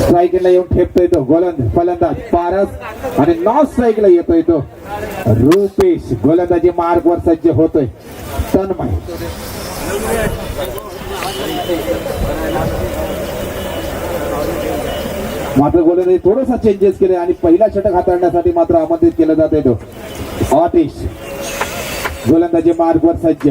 स्ट्राईकला येऊन ठेपतोय तो फलंदाज पारस आणि नॉन स्ट्राईकला येतोय तो रुपेश. गोलंदाजी मार्गवर सज्ज होतोय तन्मय. मात्र गोलंदाजी थोडासा चेंजेस केले आणि पहिला षटक हाताळण्यासाठी मात्र आमंत्रित केलं जाते तो आतिश. गोलंदाजी मार्गवर सज्ज.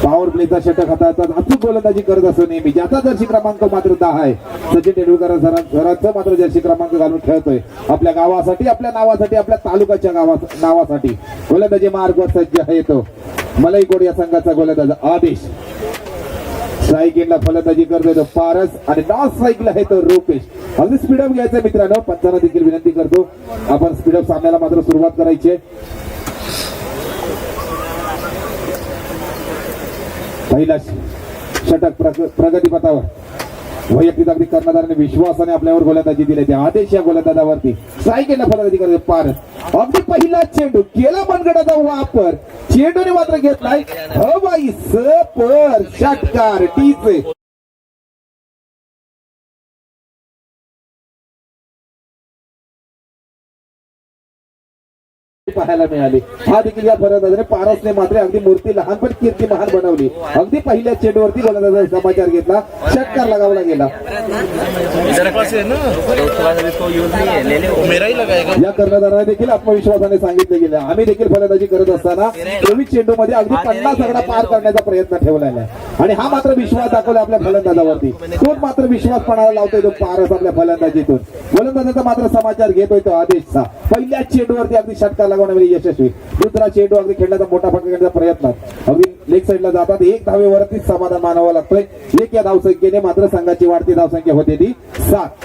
पॉवर प्लेचा षटक हाताळतात. अचूक गोलंदाजी करत असतो नेहमी. ज्याचा जर्सी क्रमांक मात्र 10 आहे. सचिन तेंडुलकर सरांचा मात्र जर्सी क्रमांक घालून खेळतोय आपल्या गावासाठी, आपल्या नावासाठी, आपल्या तालुक्याच्या नावासाठी. गोलंदाजी मार्गवर सज्ज आहे तो मलईकोड या संघाचा गोलंदाज आदेश. स्ट्राईकला फलंदाजी करतोय तो पारस आणि नॉन स्ट्राईकला आहे तो रुपेश. अगदी स्पीडअप घ्यायचं मित्रांनो. पंचांना देखील विनंती करतो आपण स्पीडअप सामन्याला मात्र सुरुवात करायची आहे. पहिला षटक प्रगतीपथावर वैयक्तिक अगदी कर्णधाराने विश्वासाने आपल्यावर गोलंदाजी दिली. त्या आदेश या गोलंदाजावरती स्ट्राईकला फलंदाजी करतोय पारस. अगदी पहिला चेंडू केला मनगटाचा वापर. चेंडूने मात्र घेतलाय हवाई सपर षटकार टीचे. पाहायला मिळाली. हा देखील या फलंदाजाने पारसने मात्र अगदी मूर्ती लहान पण कीर्ती महान बनवली. अगदी पहिल्या चेंडूवरती गोलंदाजाचा समाचार घेतला. षटकार लगावला गेला. या कर्णधाराने देखील आत्मविश्वासाने सांगितले गेले आम्ही देखील फलंदाजी करत असताना 24 चेंडू मध्ये अगदी 50 आकडा पार करण्याचा प्रयत्न ठेवलेला आहे आणि हा मात्र विश्वास दाखवला आपल्या फलंदाजावरती. तो मात्र विश्वास पणाला लावतोय तो पारस आपल्या फलंदाजीतून. गोलंदाजाचा मात्र समाचार घेतोय तो आदेशचा. पहिल्या चेंडूवरती अगदी षटकार लगावण्यामध्ये यशस्वी. दुसरा चेंडू अगदी खेळण्याचा मोठा फटका घेण्याचा प्रयत्न अगदी लेग साईडला जातात. एक धावेवरती समाधान मानावं लागतोय. एक या धावसंख्येने मात्र संघाची वाढती धावसंख्या होते ती 7.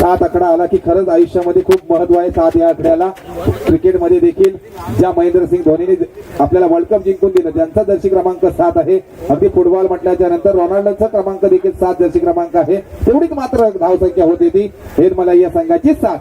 7 आकडा आला की खरंच आयुष्यामध्ये खूप महत्व आहे 7 या आकड्याला. क्रिकेटमध्ये देखील ज्या महेंद्रसिंग धोनीने आपल्याला वर्ल्ड कप जिंकून दिलं त्यांचा जर्सी क्रमांक 7 आहे. अगदी फुटबॉल म्हटल्याच्या नंतर रोनाल्डोचा क्रमांक देखील 7 जर्सी क्रमांक आहे. तेवढीच मात्र धावसंख्या होती ती मला या संघाची 7.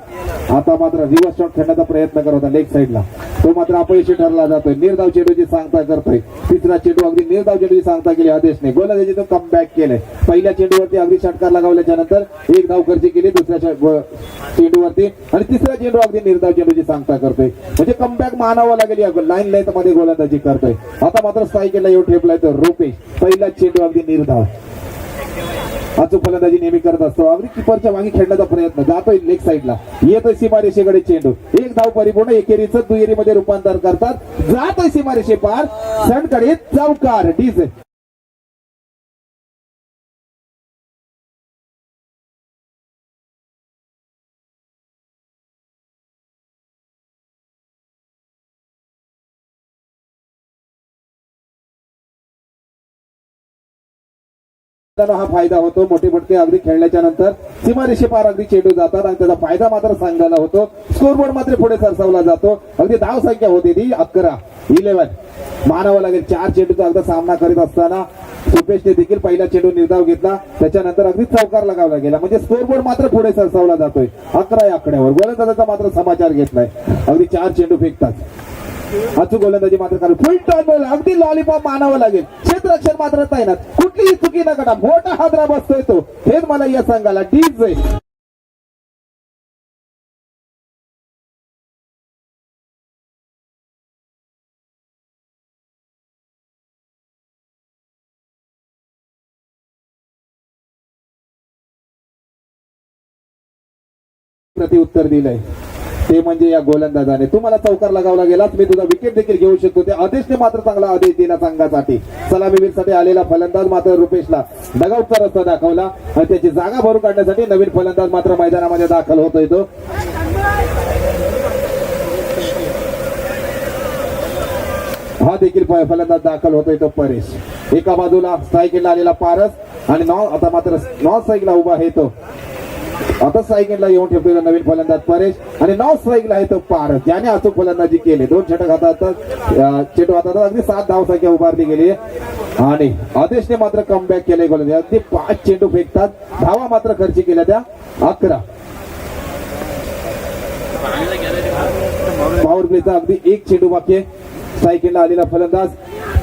आता मात्र रिव्हर्स शॉट खेळण्याचा प्रयत्न करत होता लेग साईडला. तो मात्र अपयशी ठरला जातोय. निर्धाव चेंडूची सांगता करतोय. तिसरा चेंडू अगदी निर्धाव चेंडूची सांगता केली आदेशने. गोलंदाजी तो कम बॅक केलंय. पहिल्या चेंडूवरती अगदी षटकार लगावल्याच्या नंतर एक धाव खर्ची केली दुसऱ्या चेंडूवरती आणि तिसरा चेंडू अगदी निर्धाव चेंडूची सांगता करतोय. म्हणजे कमबॅक मानावं लागेल. लाईन लेंथ मध्ये गोलंदाजी करतोय. आता मात्र स्ट्राईकला येऊन ठेपलाय तो रुपेश. पहिला चेंडू अगदी निर्धाव. अचूक फलंदाजी नेहमी करत असतो. अगदी किपरच्या मागे खेळण्याचा प्रयत्न जातोय लेग साईडला. येतोय सीमारेषेकडे चेंडू. एक धाव परिपूर्ण एकेरीचं दुहेरीमध्ये रूपांतर करतात. जातोय सीमारेषे पार. सणकडे चौकार डीजे. हा फायदा होतो. मोठे फटके अगदी खेळल्याच्या नंतर सीमारेषे पार अगदी चेंडू जातात आणि त्याचा फायदा मात्र संघाला होतो. स्कोरबोर्ड मात्र पुढे सरसावला जातो. अगदी धाव संख्या होती ती 11 मानावं लागेल. 4 चेंडूचा अगदी सामना करीत असताना सुपेशने देखील पहिला चेंडू निर्धाव घेतला. त्याच्यानंतर अगदी चौकार लगावला गेला. म्हणजे स्कोरबोर्ड मात्र पुढे सरसावला जातोय 11 या आकड्यावर. गोलंदाजाचा मात्र समाचार घेतलाय. अगदी 4 चेंडू फेकतात. अचूक गोलंदाजी मात्र करू. फुल टॉन अगदी लॉलीपॉप मानावं लागेल. क्षेत्ररक्षण मात्र तैनात. कुठलीही चुकी न करता मोठा हादरा बसतोय तो. हेच मला या संघाला डीजे. प्रति उत्तर दिलंय ते म्हणजे या गोलंदाजाने. तुम्हाला चौकार लगावला गेला. मी तुझा विकेट देखील घेऊ शकतो. ते आदेशने मात्र चांगला आदेश दिला संघासाठी. सलामीवीरसाठी आलेला फलंदाज मात्र रुपेशला डगआउटचा रस्ता दाखवला आणि त्याची जागा भरून काढण्यासाठी नवीन फलंदाज मात्र मैदानामध्ये दाखल होतोय तो. हा देखील फलंदाज दाखल होतोय तो परेश. एका बाजूला स्ट्राईकला आलेला पारस आणि आता मात्र नॉन स्ट्राईकला उभा आहे तो. आता स्ट्राईकला येऊन ठेवलेला नवीन फलंदाज परेश आणि नॉन स्ट्राईकला आहे तो पारस ज्याने अचूक फलंदाजी केली. 2 षटक हातात चेंडू हातात अगदी 7 धाव संख्या उभारली गेली आणि आदेशने मात्र कमबॅक केले. गोलंदाज अगदी 5 चेंडू फेकतात. धावा मात्र खर्ची केल्या त्या 11. पॉवर प्लेचा अगदी 1 चेंडू बाकी आहे. सायकलला आलेला फलंदाज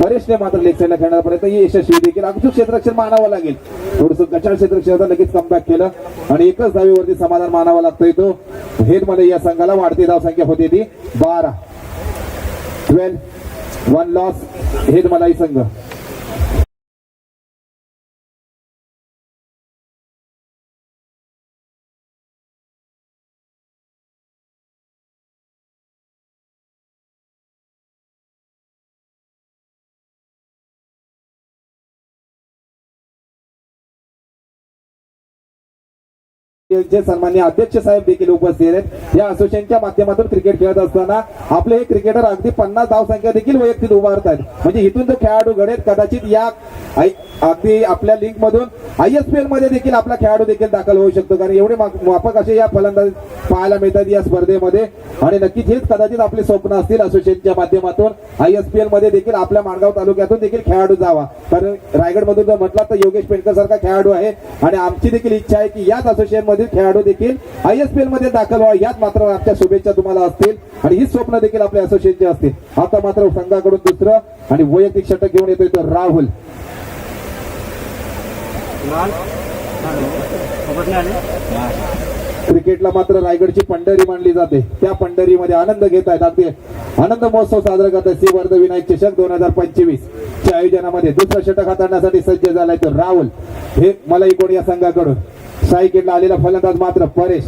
परेशने मात्र लेग साईडला खेळण्याचा प्रयत्न यशस्वी देखील. अचूक क्षेत्ररक्षण मानावं लागेल. थोडस गचाळ क्षेत्ररक्षणाचा लगेच कमबॅक केलं आणि एकच धावेवरती समाधान मानावा लागतोय तो हेडमध्ये. या संघाला वाढती धावसंख्या होती ती 12. 12 1 लॉस हेडमलाई संघ. जे सन्माननीय अध्यक्ष साहेब देखील उपस्थित आहेत. या असोसिएशनच्या माध्यमातून क्रिकेट खेळत असताना आपले हे क्रिकेटर अगदी 50 धावसंख्या देखील वैयक्तिक उभारतात. म्हणजे इथून जो खेळाडू घडेल कदाचित या अगदी आपल्या लीग मधून ISPL मध्ये देखील आपला खेळाडू देखील दाखल होऊ शकतो. कारण एवढे माफक असे या फलंदाज पाहायला मिळतात या स्पर्धेमध्ये. आणि नक्कीच हेच कदाचित आपले स्वप्न असतील असोसिएशनच्या माध्यमातून ISPL मध्ये देखील आपल्या माणगाव तालुक्यातून देखील खेळाडू जावा. कारण रायगड मधून जर म्हटलं तर योगेश पेंडकर सारखा खेळाडू आहे आणि आमची देखील इच्छा आहे की याच असोसिएशन मधील खेळाडू देखील ISPL मध्ये दाखल व्हावा. यात मात्र आमच्या शुभेच्छा तुम्हाला असतील आणि ही स्वप्न देखील आपल्या असोसिएशनचे असतील. आता मात्र संघाकडून दुसरं आणि वैयक्तिक षटक घेऊन येतोय तो राहुल. क्रिकेटला मात्र रायगडची पंढरी मानली जाते. त्या पंढरीमध्ये आनंद घेत आहेत. अगदी आनंद महोत्सव साजरा करत आहेत. श्री वर्धविनायक चषक 2025 च्या आयोजनामध्ये दुसरं षटक हाताळण्यासाठी सज्ज झालाय तो राहुल. हे मलाई कोण या संघाकडून. सायकलला आलेला फलंदाज मात्र परेश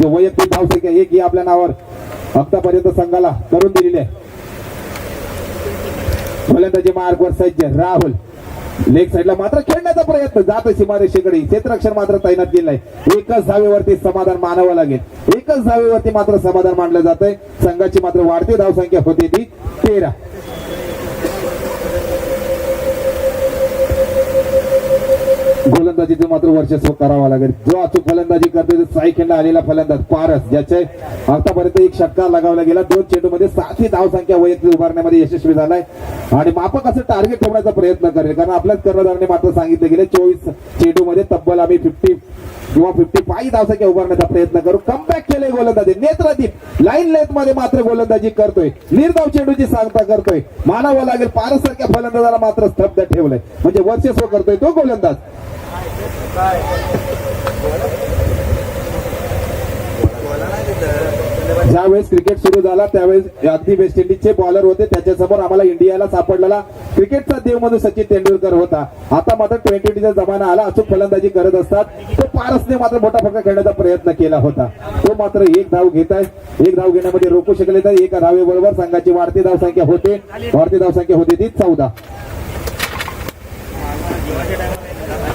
जो वैयक्तिक धावसंख्या 1 ही आपल्या नावावर आतापर्यंत संघाला करून दिलेली आहे. फलंदाजी मार्कवर सज्ज राहुल. लेग साईडला मात्र खेळण्याचा प्रयत्न जात सीमारेषेकडे. क्षेत्ररक्षण मात्र तैनात केलंय. एकच धावेवरती समाधान मानावं लागेल. एकच धावेवरती मात्र समाधान मानलं जात आहे. संघाची मात्र वाढती धावसंख्या होती ती 13. गोलंदाजीतून मात्र वर्चस्व करावं लागेल. जो अचूक फलंदाजी करतोय सायकलला आलेला फलंदाज पारस ज्याचे आतापर्यंत एक षटकार लगावला गेला. 2 चेंडूमध्ये 7 धावसंख्या वैयक्तिक उभारण्यामध्ये यशस्वी झालाय आणि माफक असं टार्गेट ठेवण्याचा प्रयत्न करेल. कारण आपल्याच कर्णधाराने मात्र सांगितले गेले 24 चेंडूमध्ये तब्बल आम्ही 50 किंवा 55 धावसंख्या उभारण्याचा प्रयत्न करू. कमबॅक केले गोलंदाजी. नेत्रदीप लाईन लेंथ मध्ये मात्र गोलंदाजी करतोय. निर्धाव चेंडूची सांगता करतोय. मानावं लागेल पारस सारख्या फलंदाजाला मात्र स्तब्ध ठेवलंय. म्हणजे वर्चस्व करतोय तो गोलंदाज. ज्यावेळेस क्रिकेट सुरू झाला त्यावेळेस अगदी वेस्ट इंडिजचे बॉलर होते. त्याच्यासमोर आम्हाला इंडियाला सापडलेला क्रिकेटचा देव म्हणून सचिन तेंडुलकर होता. आता मात्र T20चा जमाना आला. अचूक फलंदाजी करत असतात. तो पारसने मात्र मोठा फटका खेळण्याचा प्रयत्न केला होता. तो मात्र 1 धाव घेत आहे. 1 धाव घेण्यामध्ये रोखू शकले तर एका धावेबरोबर संघाची वाढती धावसंख्या होते. वाढती धावसंख्या होती ती 14.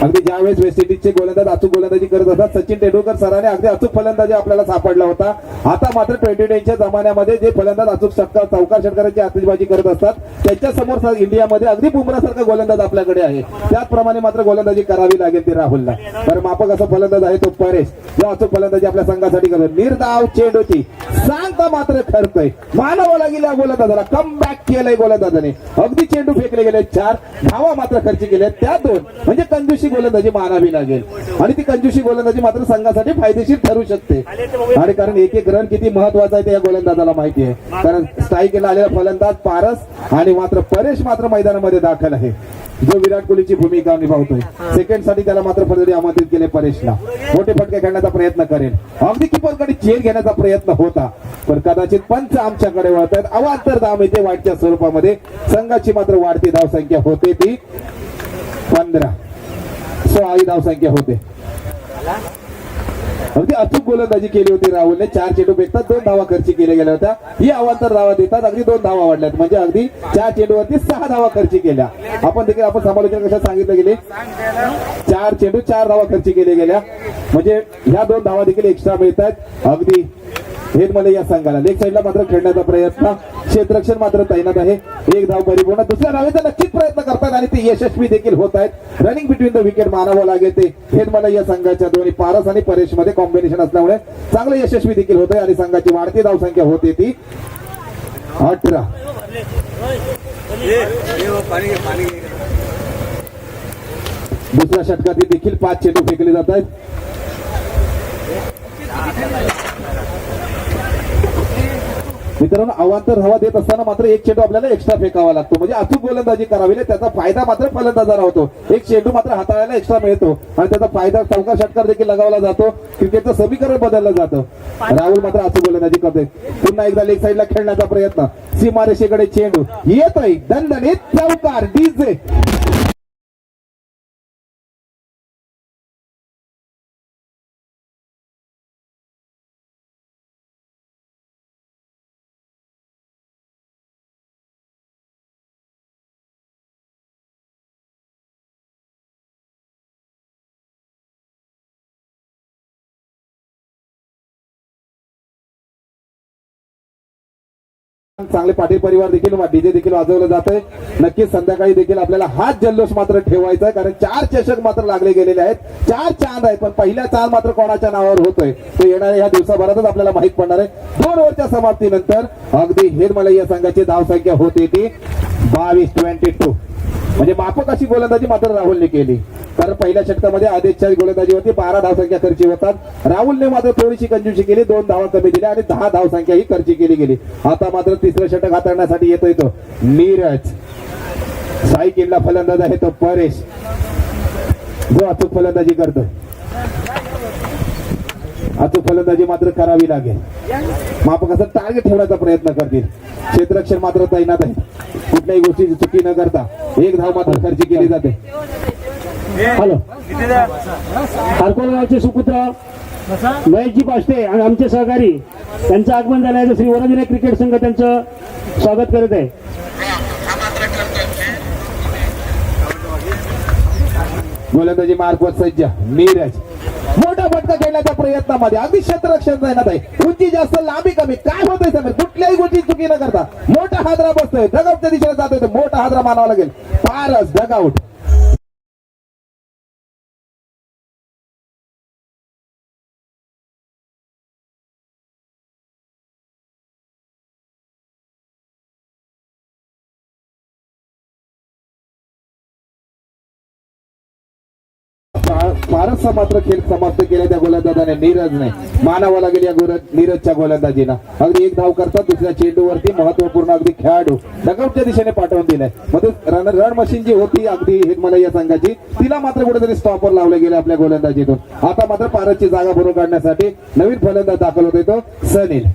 अगदी ज्यावेळेस वेस्ट इंडिजचे गोलंदाज अचूक गोलंदाजी करत असतात सचिन तेंडुलकर सरांनी अगदी अचूक फलंदाजी आपल्याला सापडला होता. आता मात्र T20च्या जमान्यामध्ये जे फलंदाज अचूक चौकार षटकारांची आतिषबाजी करत असतात त्याच्या समोर इंडियामध्ये अगदी बुमरा सारखा गोलंदाज आपल्याकडे आहे. त्याचप्रमाणे मात्र गोलंदाजी करावी लागेल ती राहुलला. तर माफक असा फलंदाज आहे तो परेश जो अचूक फलंदाजी आपल्या संघासाठी करतो. निर्धाव चेंडूची सांगता मात्र ठरतोय. मानावं लागेल या गोलंदाजाला. कमबॅक केलंय गोलंदाजाने. अगदी चेंडू फेकले गेले. 4 धावा मात्र खर्च केल्या. त्या 2 म्हणजे कंजूसी गोलंदाजी मानावी लागेल आणि ती कंजूसी गोलंदाजी मात्र संघासाठी फायदेशीर ठरू शकते. आणि कारण एक रन किती महत्वाचा आहे ते या गोलंदाजाला माहिती आहे. कारण स्ट्राईकला आलेला फलंदाज पारस आणि मात्र परेश मात्र मैदानामध्ये दाखल आहे जो विराट कोहलीची भूमिका निभावतोय. सेकंड साठी त्याला मात्र फलंदाजी आमंत्रित केले. परेशला मोठे फटके खेळण्याचा प्रयत्न करेल. अगदी किपरकडे चेल घेण्याचा प्रयत्न होता पण कदाचित पंच आमच्याकडे वळत आहेत. अवांतर धाव येते वाईटच्या स्वरूपामध्ये. संघाची मात्र वाढती धावसंख्या होते ती 15. 16 धावसंख्या होते. अगदी अचूक गोलंदाजी केली होती राहुलने. 4 चेंडू फेकतात 2 धावा खर्च केल्या गेल्या होत्या. ही अवांतर धावा देतात. अगदी 2 धावा वाढल्यात म्हणजे अगदी 4 चेंडूवरती 6 धावा खर्च केल्या. आपण देखील आपण समालोचन कशा सांगितलं गेले 4 चेंडू 4 धावा खर्च केल्या गेल्या म्हणजे ह्या 2 धावा देखील एक्स्ट्रा मिळतात. अगदी हेडमध्ये या संघाला. लेग साईडला मात्र खेळण्याचा प्रयत्न. क्षेत्ररक्षण मात्र तैनात आहे. 1 धाव परिपूर्ण. दुसऱ्या धावेचा नक्कीच प्रयत्न करतात आणि ते यशस्वी देखील होत आहेत. रनिंग बिटवीन द विकेट मानावं लागेल ते हेडमध्ये या संघाच्या दोन्ही पारस आणि परेश मध्ये कॉम्बिनेशन असल्यामुळे चांगलं यशस्वी देखील होत आहे आणि संघाची वाढती धावसंख्या होते ती 18. दुसऱ्या षटकात देखील 5 चेंडू फेकले जात आहेत. मित्रांनो अवांतर हवा देत असताना मात्र एक चेंडू आपल्याला एक्स्ट्रा फेकावा लागतो, म्हणजे अचूक गोलंदाजी करावी, त्याचा फायदा मात्र फलंदाजाला होतो. एक चेंडू मात्र हाताळायला एक्स्ट्रा मिळतो आणि त्याचा फायदा चौकार षटकार देखील लगावला जातो. क्रिकेटचं समीकरण बदललं जातं. राहुल मात्र अचूक गोलंदाजी करतोय. पुन्हा एकदा लेग साईडला खेळण्याचा प्रयत्न, सीमारेषेकडे चेंडू येतोय, दणदणीत चौकार, डीजे. चांगले पाटील परिवार देखील डीजे देखील वाजवलं जातंय. नक्कीच संध्याकाळी देखील आपल्याला हाच जल्लोष मात्र ठेवायचा आहे, कारण 4 चषक मात्र लागले गेलेले आहेत, 4 चांद आहेत, पण पहिला चांद मात्र कोणाच्या नावावर होतोय तो येणाऱ्या ह्या दिवसाभरातच आपल्याला माहित पडणार आहे. 2 ओव्हरच्या समाप्तीनंतर अगदी हेरमलाई या संघाची धावसंख्या होते ती 22-22, म्हणजे माफक अशी गोलंदाजी मात्र राहुलने केली. कारण पहिल्या षटकामध्ये आदेशच्या गोलंदाजीवरती 12 धावसंख्या खर्ची होतात. राहुलने मात्र थोडीशी कंजूसी केली, 2 धावा कमी दिल्या आणि 10 धावसंख्या ही खर्ची केली गेली. आता मात्र तिसरं षटक हाताळण्यासाठी येतोय तो नीरज. साई किल्ला फलंदाज आहे तो परेश, जो अचूक फलंदाजी करतोय. अचूक फलंदाजी मात्र करावी लागेल. माफक असं टार्गेट ठेवण्याचा प्रयत्न करतील. क्षेत्ररक्षण मात्र तैनात आहे, कुठल्याही गोष्टीची चुकी न करता 1 धाव मात्र खर्ची केली जाते. हॅलो, खारकोलगावचे सुपुत्र महेशजी पाष्टे आणि आमचे सहकारी त्यांचं आगमन झालं आहे. श्री वनविनायक क्रिकेट संघ त्यांचं स्वागत करत आहे. गोलंदाजी मार्फत सज्ज नीरज, मोठा फटका खेळण्याच्या प्रयत्नामध्ये अगदी क्षेत्ररक्षण तैनात आहे. उंची जास्त, लांबी कमी, काय होतंय समीर, कुठल्याही गोष्टी चुकी न करता मोठा हादरा बसतोय, डगआउटच्या दिशेने जातोय, मोठा हादरा मानावा लागेल. फारच डगआउट. फारचसा मात्र खेळ समाप्त केला त्या गोलंदाजाने नीरजने, मानावा लागेल या नीरजच्या गोलंदाजीला. अगदी 1 धाव करतात, दुसऱ्या चेंडूवरती महत्वपूर्ण अगदी खेळाडू डगआउटच्या दिशेने पाठवून दिलाय. मध्ये रन मशीन जी होती अगदी हेटमलाई या संघाची, तिला मात्र कुठेतरी स्टॉपवर लावले गेले आपल्या गोलंदाजीतून. आता मात्र पारसची जागा भरून काढण्यासाठी नवीन फलंदाज दाखल होते तो सनील.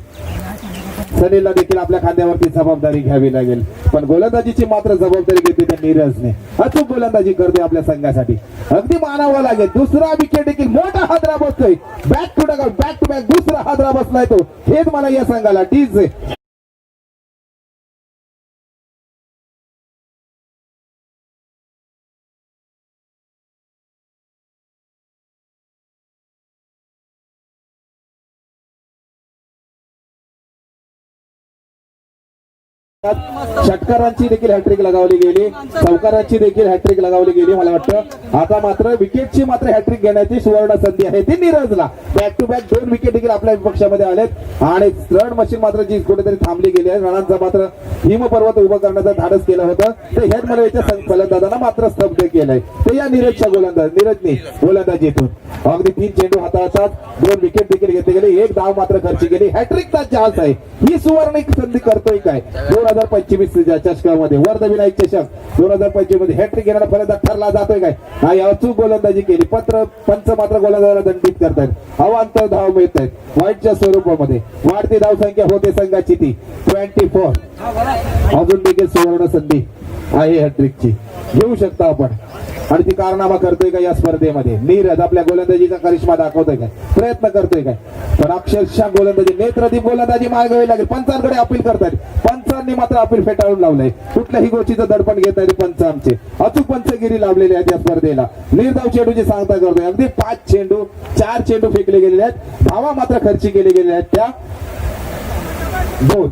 सनीलला देखील आपल्या खांद्यावरती जबाबदारी घ्यावी लागेल, पण गोलंदाजीची मात्र जबाबदारी घेतली त्या नीरजने. अचूक गोलंदाजी करते आपल्या संघासाठी, अगदी मानावं लागेल. दुसरा विकेट देखील मोठा हादरा बसतोय, back to dugout, back to back दुसरा हादरा बसलाय तो हेच मला या संघाला. डीजे षटकारांची देखील हॅट्रिक लगावली गेली, चौकारांची देखील हॅट्रिक लगावली गेली. मला वाटतं आता मात्र विकेटची मात्र हॅट्रिक घेण्याची सुवर्ण संधी आहे ती नीरजला. बॅक टू बॅक 2 विकेट देखील आपल्या विपक्षामध्ये आलेत आणि रन मशीन मात्र जी कुठेतरी थांबली गेली आहे. रनांचा मात्र हिमपर्वत उभं करण्याचं धाडस केलं होतं, ते हेड मलवेच्या फलंदाजांना मात्र स्तब्ध केलंय. ते या नीरजच्या नीरजने गोलंदाजीतून अगदी 3 चेंडू हाताळतात, 2 विकेट देखील घेतले गेले, 1 धाव मात्र खर्ची गेली. हॅट्रिकचा चान्स आहे, ही सुवर्ण संधी करतोय काय 2025 चषकामध्ये, वर्धविनायक चषक 2025 मध्ये हॅट्रिक घेणारा फलंदाज ठरला जातोय काय. नाही, अचूक गोलंदाजी केली. पंच मात्र गोलंदाजाला दंडित करतायत, अवांतर धाव मिळत आहेत. व्हाईटच्या स्वरूपामध्ये वाढती धावसंख्या होते संघाची ती 24. अजून देखील सुवर्ण संधी आहे हॅट्रिकची, घेऊ शकता आपण. आणि ती कारनामा करतोय का या स्पर्धेमध्ये नीरज, आपल्या गोलंदाजीचा करिश्मा दाखवतोय काय, प्रयत्न करतोय काय, पण अक्षरशः गोलंदाजी नेत्रदीप गोलंदाजी मागावी लागेल. पंचांकडे अपील करतायत, पंचांनी मात्र अपील फेटाळून लावलंय. कुठल्याही गोष्टीचं दडपण घेत नाही पंच आमचे, अचूक पंचगिरी लावलेली आहे या स्पर्धेला. निर्धाव चेंडूची सांगता करतोय, अगदी 5 चेंडू 4 चेंडू फेकले गेलेले आहेत, धावा मात्र खर्ची केले गेले आहेत त्या 2,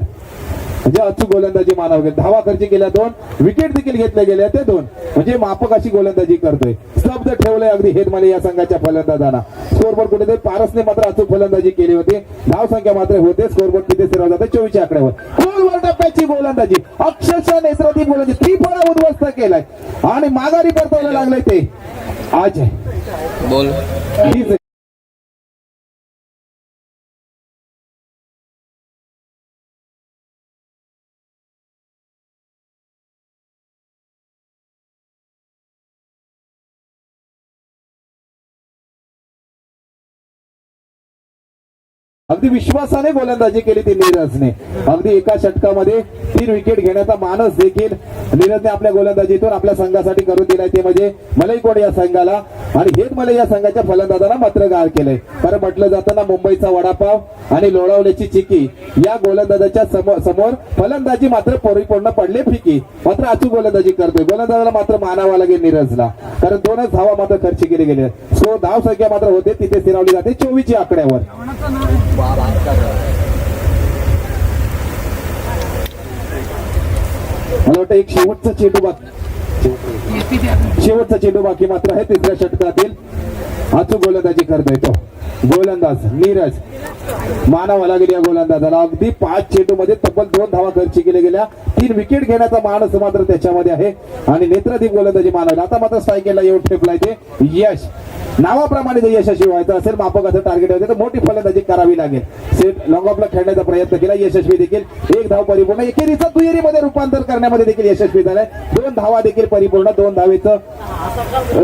म्हणजे अचूक गोलंदाजी मानावं लागेल. धावा खर्ची केल्या 2, विकेट देखील घेतले गेले ते 2, म्हणजे माफक अशी गोलंदाजी करतोय. स्तब्ध ठेवलंय अगदी हेदमाले या संघाच्या फलंदाजांना. स्कोरबोर्ड कुठे पारसने मात्र अचूक फलंदाजी केली होती, धाव संख्या मात्र होते. स्कोरबोर्ड किती स्थिर जाते 24 आकड्यावर. गोलवर टप्प्याची गोलंदाजी, अक्षरशः नेत्रदीप गोलंदाजी, त्रिफळा उद्ध्वस्त केलाय आणि माघारी परतायला लागलंय ते आज बोल. अगदी विश्वासाने गोलंदाजी केली ती नीरजने. अगदी एका षटकामध्ये 3 विकेट घेण्याचा मानस देखील नीरजने आपल्या गोलंदाजीतून आपल्या संघासाठी करून दिलाय, ते म्हणजे मलईकोट या संघाला. आणि हेच मलई या संघाच्या फलंदाजांना मात्र गार केलंय. कारण म्हटलं जातं ना, मुंबईचा वडापाव आणि लोणावल्याची चिक्की या गोलंदाजाच्या समोर फलंदाजी मात्र परिपूर्ण पडले फिकी. मात्र अचूक गोलंदाजी करतोय. गोलंदाजाला मात्र मानावा लागेल नीरजला, कारण 2च धावा मात्र खर्च केले गेले. सो धाव संख्या मात्र होते तिथे स्थिरावली जाते 24 आकड्यावर. मला वाटतं एक शेवटचा चेंडू बाकी मात्र आहे तिसऱ्या षटकातील. अचूक गोलंदाजी करतोय तो गोलंदाज नीरज. मानावा लागेल या गोलंदाजाला. अगदी 5 चेंडूमध्ये तब्बल 2 धावा खर्च केल्या गेल्या. 3 विकेट घेण्याचा मानस मात्र त्याच्यामध्ये आहे आणि नेत्रदीप गोलंदाजी मानावी. आता मात्र स्ट्राईकला येऊन ठेपलाय ते यश. नावाप्रमाणे जर यशस्वी व्हायचं असेल, मापकाचं टार्गेट होते तर मोठी फलंदाजी करावी लागेल. सेट लॉंग ऑफला खेळण्याचा प्रयत्न केला, यशस्वी देखील. 1 धाव परिपूर्ण. एकेरीचा दुहेरीमध्ये रूपांतर करण्यामध्ये देखील यशस्वी झालाय. 2 धावा देखील परिपूर्ण. 2 धावेचं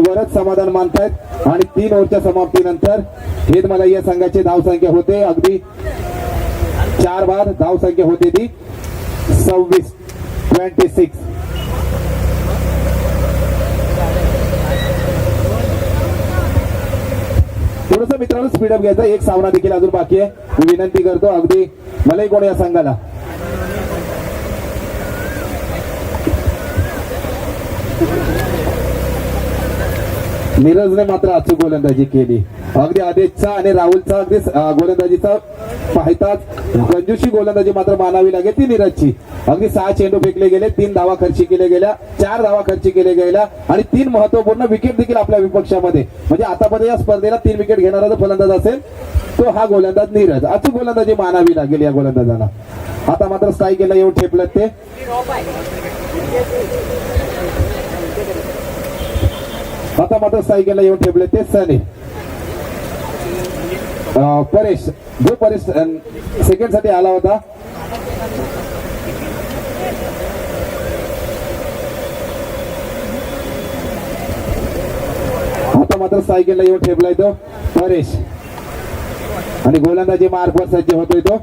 वरच समाधान मानतायत. आणि 3 ओव्हरच्या समाप्तीनंतर हेच मला या संघाची धावसंख्या होते अगदी 4 बाद. धावसंख्या होते ती 26. थोडस मित्रांनो स्पीडअप घ्यायचं. एक सामना देखील अजून बाकी आहे. मी विनंती करतो अगदी मलईकोट या संघाला. नीरजने मात्र अचूक गोलंदाजी केली. अगदी आदेशचा आणि राहुलचा अगदी गोलंदाजीचा पाहताच कंजूशी गोलंदाजी मात्र मानावी लागेल ती नीरजची. अगदी 6 चेंडू फेकले गेले, 3 धावा खर्च केल्या गेल्या, 4 धावा खर्च केल्या गेल्या आणि 3 महत्वपूर्ण विकेट देखील आपल्या विपक्षामध्ये. म्हणजे आतापर्यंत या स्पर्धेला 3 विकेट घेणारा जो फलंदाज असेल तो हा गोलंदाज नीरज. अचूक गोलंदाजी मानावी लागेल या गोलंदाजाला. आता मात्र स्ट्राईकला येऊन ठेपलं ते. आता मात्र स्ट्राईकला येऊन ठेपले ते सने. परेश सेकंड साठी आला होता. आता मात्र स्ट्राईकला येऊन ठेपलाय तो परेश आणि गोलंदाजी मार्कवर सज्ज होतोय तो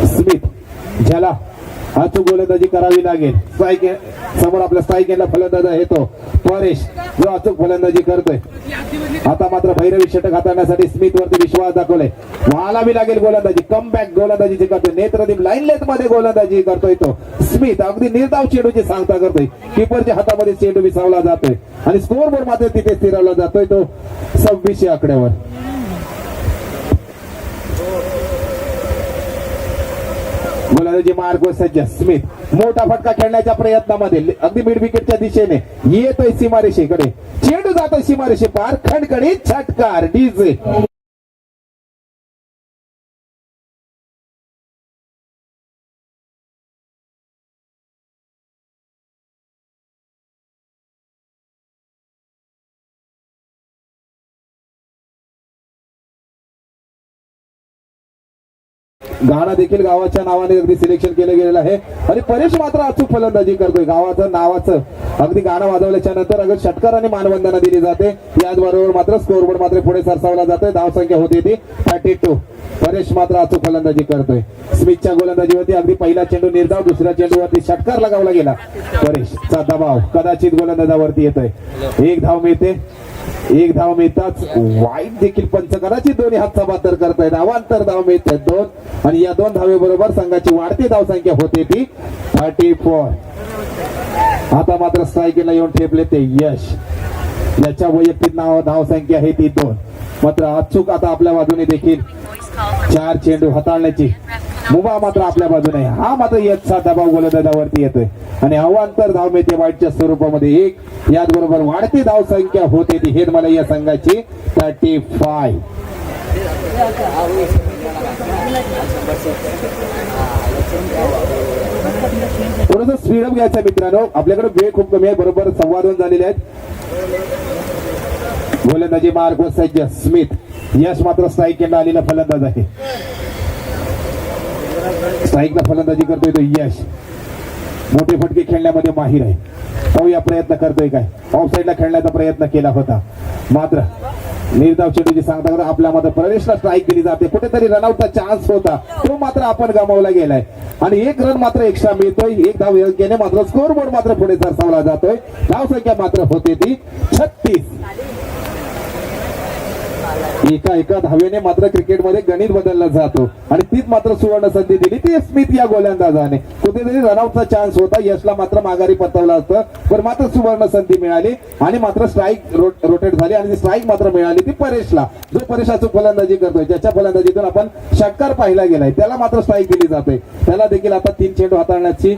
स्मिथ. ज्याला अचूक गोलंदाजी करावी लागेल. स्ट्राईक समोर आपल्या स्ट्राईकला फलंदाज आहे तो परेश, जो अचूक फलंदाजी करतोय. आता मात्र भैरवी षटक हाताळण्यासाठी स्मिथ वरती विश्वास दाखवलाय. व्हालावी लागेल गोलंदाजी. कमबॅक गोलंदाजी करतोय. नेत्रदीप लाईन लेथ मध्ये गोलंदाजी करतोय तो स्मिथ. अगदी निर्धाव चेंडूची सांगता करतोय. किपरच्या हातामध्ये चेंडू विसावला जातोय आणि स्कोर बोर्ड मात्र तिथे स्थिरावला जातोय तो 26 आकड्यावर. गोलंदाजी मार्गवर सज्ज स्मिथ. मोठा फटका खेळण्याच्या प्रयत्नामध्ये अगदी मिड विकेटच्या दिशेने येतोय सीमारेषेकडे. चेंडू जातोय सीमारेषे पार. खणखणीत षटकार डीजे. गाणं देखील गावाच्या नावाने अगदी सिलेक्शन केलं गेलेलं आहे आणि परेश मात्र अचूक फलंदाजी करतोय. गावाचं नावाचं अगदी गाणं वाजवल्याच्या नंतर अगदी षटकार आणि मानवंदना दिली जाते. याचबरोबर मात्र स्कोरबोर्ड मात्र पुढे सरसावला जातोय. धावसंख्या होती ती 32. परेश मात्र अचूक फलंदाजी करतोय. स्मिथच्या गोलंदाजीवरती अगदी पहिला चेंडू निर्धाव, दुसऱ्या चेंडूवरती षटकार लगावला गेला. परेशचा दबाव कदाचित गोलंदाजावरती येतोय. 1 धाव मिळते. 1 धाव मिळताच वाईट देखील पंच कदाचित दोन्ही हात सबातर करतायत. अवांतर धाव मिळत आहेत 2 आणि या 2 धावेबरोबर संघाची वाढती धावसंख्या होते ती 34. आता मात्र स्ट्राईकला येऊन ठेपले ते यश. याच्या वैयक्तिक धावसंख्या आहे ती 2. मात्र अचूक आता आपल्या बाजूने देखील 4 चेंडू हाताळण्याची मुभा मात्र आपल्या बाजूने. हा मात्र यशचा दबाव गोलंदाजावरती येतोय आणि अवांतर धाव मिळते वाईटच्या स्वरूपामध्ये 1. याचबरोबर वाढती धाव संख्या होते ती हेच मला या संघाची 35. थोडंसं स्पीडअप घ्यायचं मित्रांनो. आपल्याकडे वेळ खूप कमी आहे. बरोबर संवादन झालेले आहेत. गोलंदाजी मार्ग सज्ज स्मिथ. यश मात्र स्ट्राईक केला आलेला फलंदाज आहे. स्ट्राईकला फलंदाजी करतोय तो यश. मोठे फटके खेळण्यामध्ये माहिर आहे. पाहूया प्रयत्न करतोय काय. ऑफ साईडला खेळण्याचा प्रयत्न केला होता मात्र निर्धाव चेंडूची सांगता करता आपल्या मात्र प्रवेशला स्ट्राईक दिली जाते. कुठेतरी रनआउटचा चान्स होता, तो मात्र आपण गमावला गेलाय आणि एक रन मात्र एक्स्ट्रा मिळतोय. एक धाव गेले मात्र स्कोर बोर्ड मात्र पुढे सरसावला जातोय. धाव संख्या मात्र होते ती 36. एका धावेने मात्र क्रिकेटमध्ये गणित बदलला जातो आणि तीच मात्र सुवर्ण संधी दिली ती स्मिथ या गोलंदाजाने. कुठेतरी रनआउटचा चान्स होता, यशला मात्र माघारी परतवला असतं, पण मात्र सुवर्ण संधी मिळाली आणि मात्र स्ट्राईक रोटेट झाली आणि स्ट्राईक मात्र मिळाली ती परेशला. जो परेश अचूक फलंदाजी करतोय, ज्याच्या फलंदाजीतून आपण षटकार पाहिला गेलाय, त्याला मात्र स्ट्राईक दिली जाते. त्याला देखील आता 3 चेंडू हाताळण्याची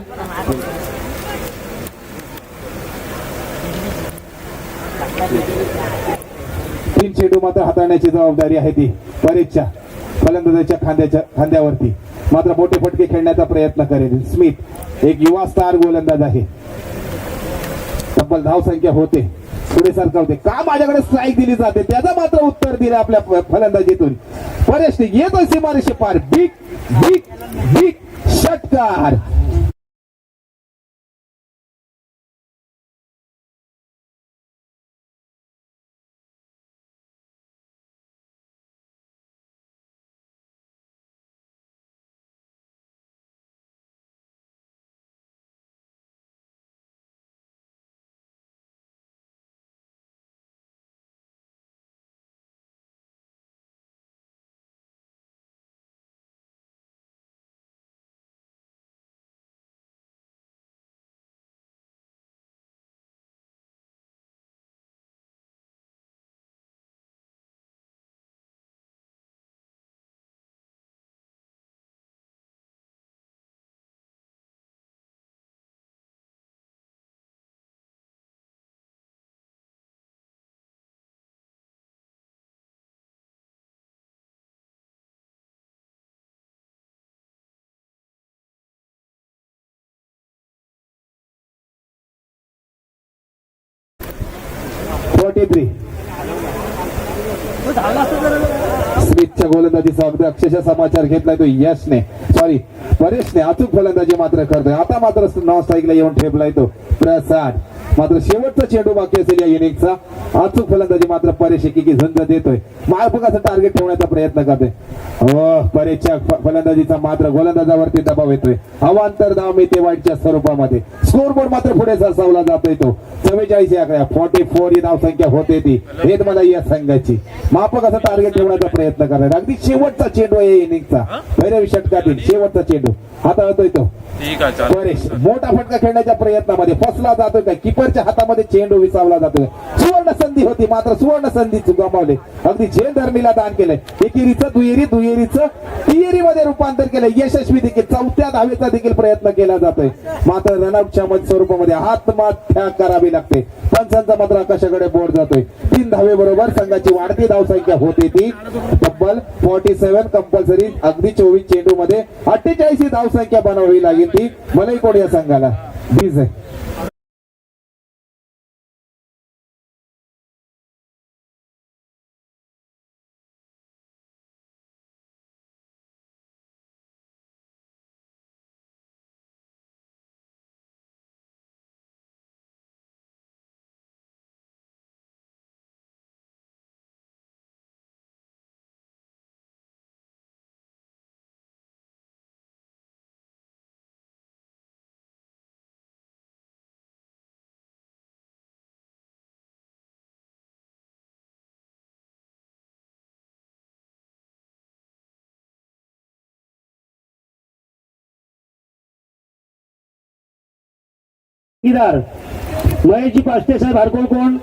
चेंडू मात्र हाताळण्याची जबाबदारी आहे ती परेशच्या फलंदाजाच्या खांद्यावरती. मात्र मोठे फटके खेळण्याचा प्रयत्न करेल स्मिथ. एक युवा स्टार गोलंदाज आहे. तब्बल धाव संख्या होते, पुढे सरकावते. का माझ्याकडे स्ट्राईक दिली जाते, त्याचं मात्र उत्तर दिलं आपल्या फलंदाजीतून परेशने. येतोय सीमारेषे पार. बिग बिग बिग षटकार. स्मिथच्या गोलंदाजीचा अगदी अक्षरशः समाचार घेतलाय तो यशने, सॉरी परेशने. अचूक फलंदाजी मात्र करतोय. आता मात्र नॉन स्ट्राईकला येऊन ठेपलाय तो प्रसाद. मात्र शेवटचा चेंडू बाकी असेल या इनिंगचा. अचूक फलंदाजी मात्र परेश एकेकी झंझ देतोय. माळपुकाचं टार्गेट ठेवण्याचा प्रयत्न करतोय. परेशच्या फलंदाजीचा मात्र गोलंदाजावरती दबाव येतोय. अवांतर धाव मिळते वाईटच्या स्वरूपामध्ये. स्कोर बोर्ड मात्र पुढे सरसावला जातोय तो 44 या आकड्या. 44 ही धाव संख्या होते ती हेच मला या संघाची. मापकाचं टार्गेट ठेवण्याचा प्रयत्न करणार. अगदी शेवटचा चेंडू आहे इनिंगचा. भैरवी षटकातील शेवटचा चेंडू हाताळतोय तो परेश. मोठा फटका खेळण्याच्या प्रयत्नामध्ये फसला जातोय का, किपरच्या हातामध्ये चेंडू विसावला जातोय. सुवर्ण संधी होती, मात्र सुवर्ण संधी गमावले. अगदी झेल धरणीला दान केलंय. एकेरीचं दुहेरीचं तिहेरीमध्ये रूपांतर केलंय. यशस्वी देखील 4थ्या धावेचा देखील प्रयत्न केला जातोय. मात्र रनआउटच्या स्वरूपामध्ये आत्महत्या करावी लागते. पंचांचा मात्र आकाशाकडे बोर्ड जातोय. 3 धावे बरोबर संघाची वाढती धावसंख्या होते ती तब्बल 47. कंपल्सरी अगदी 24 चेंडू मध्ये 48 ही धावसंख्या बनवावी लागेल ती मलईकोट या संघाला. बीज आहे. महेशजी पाष्टे साहेब हरकोळकोण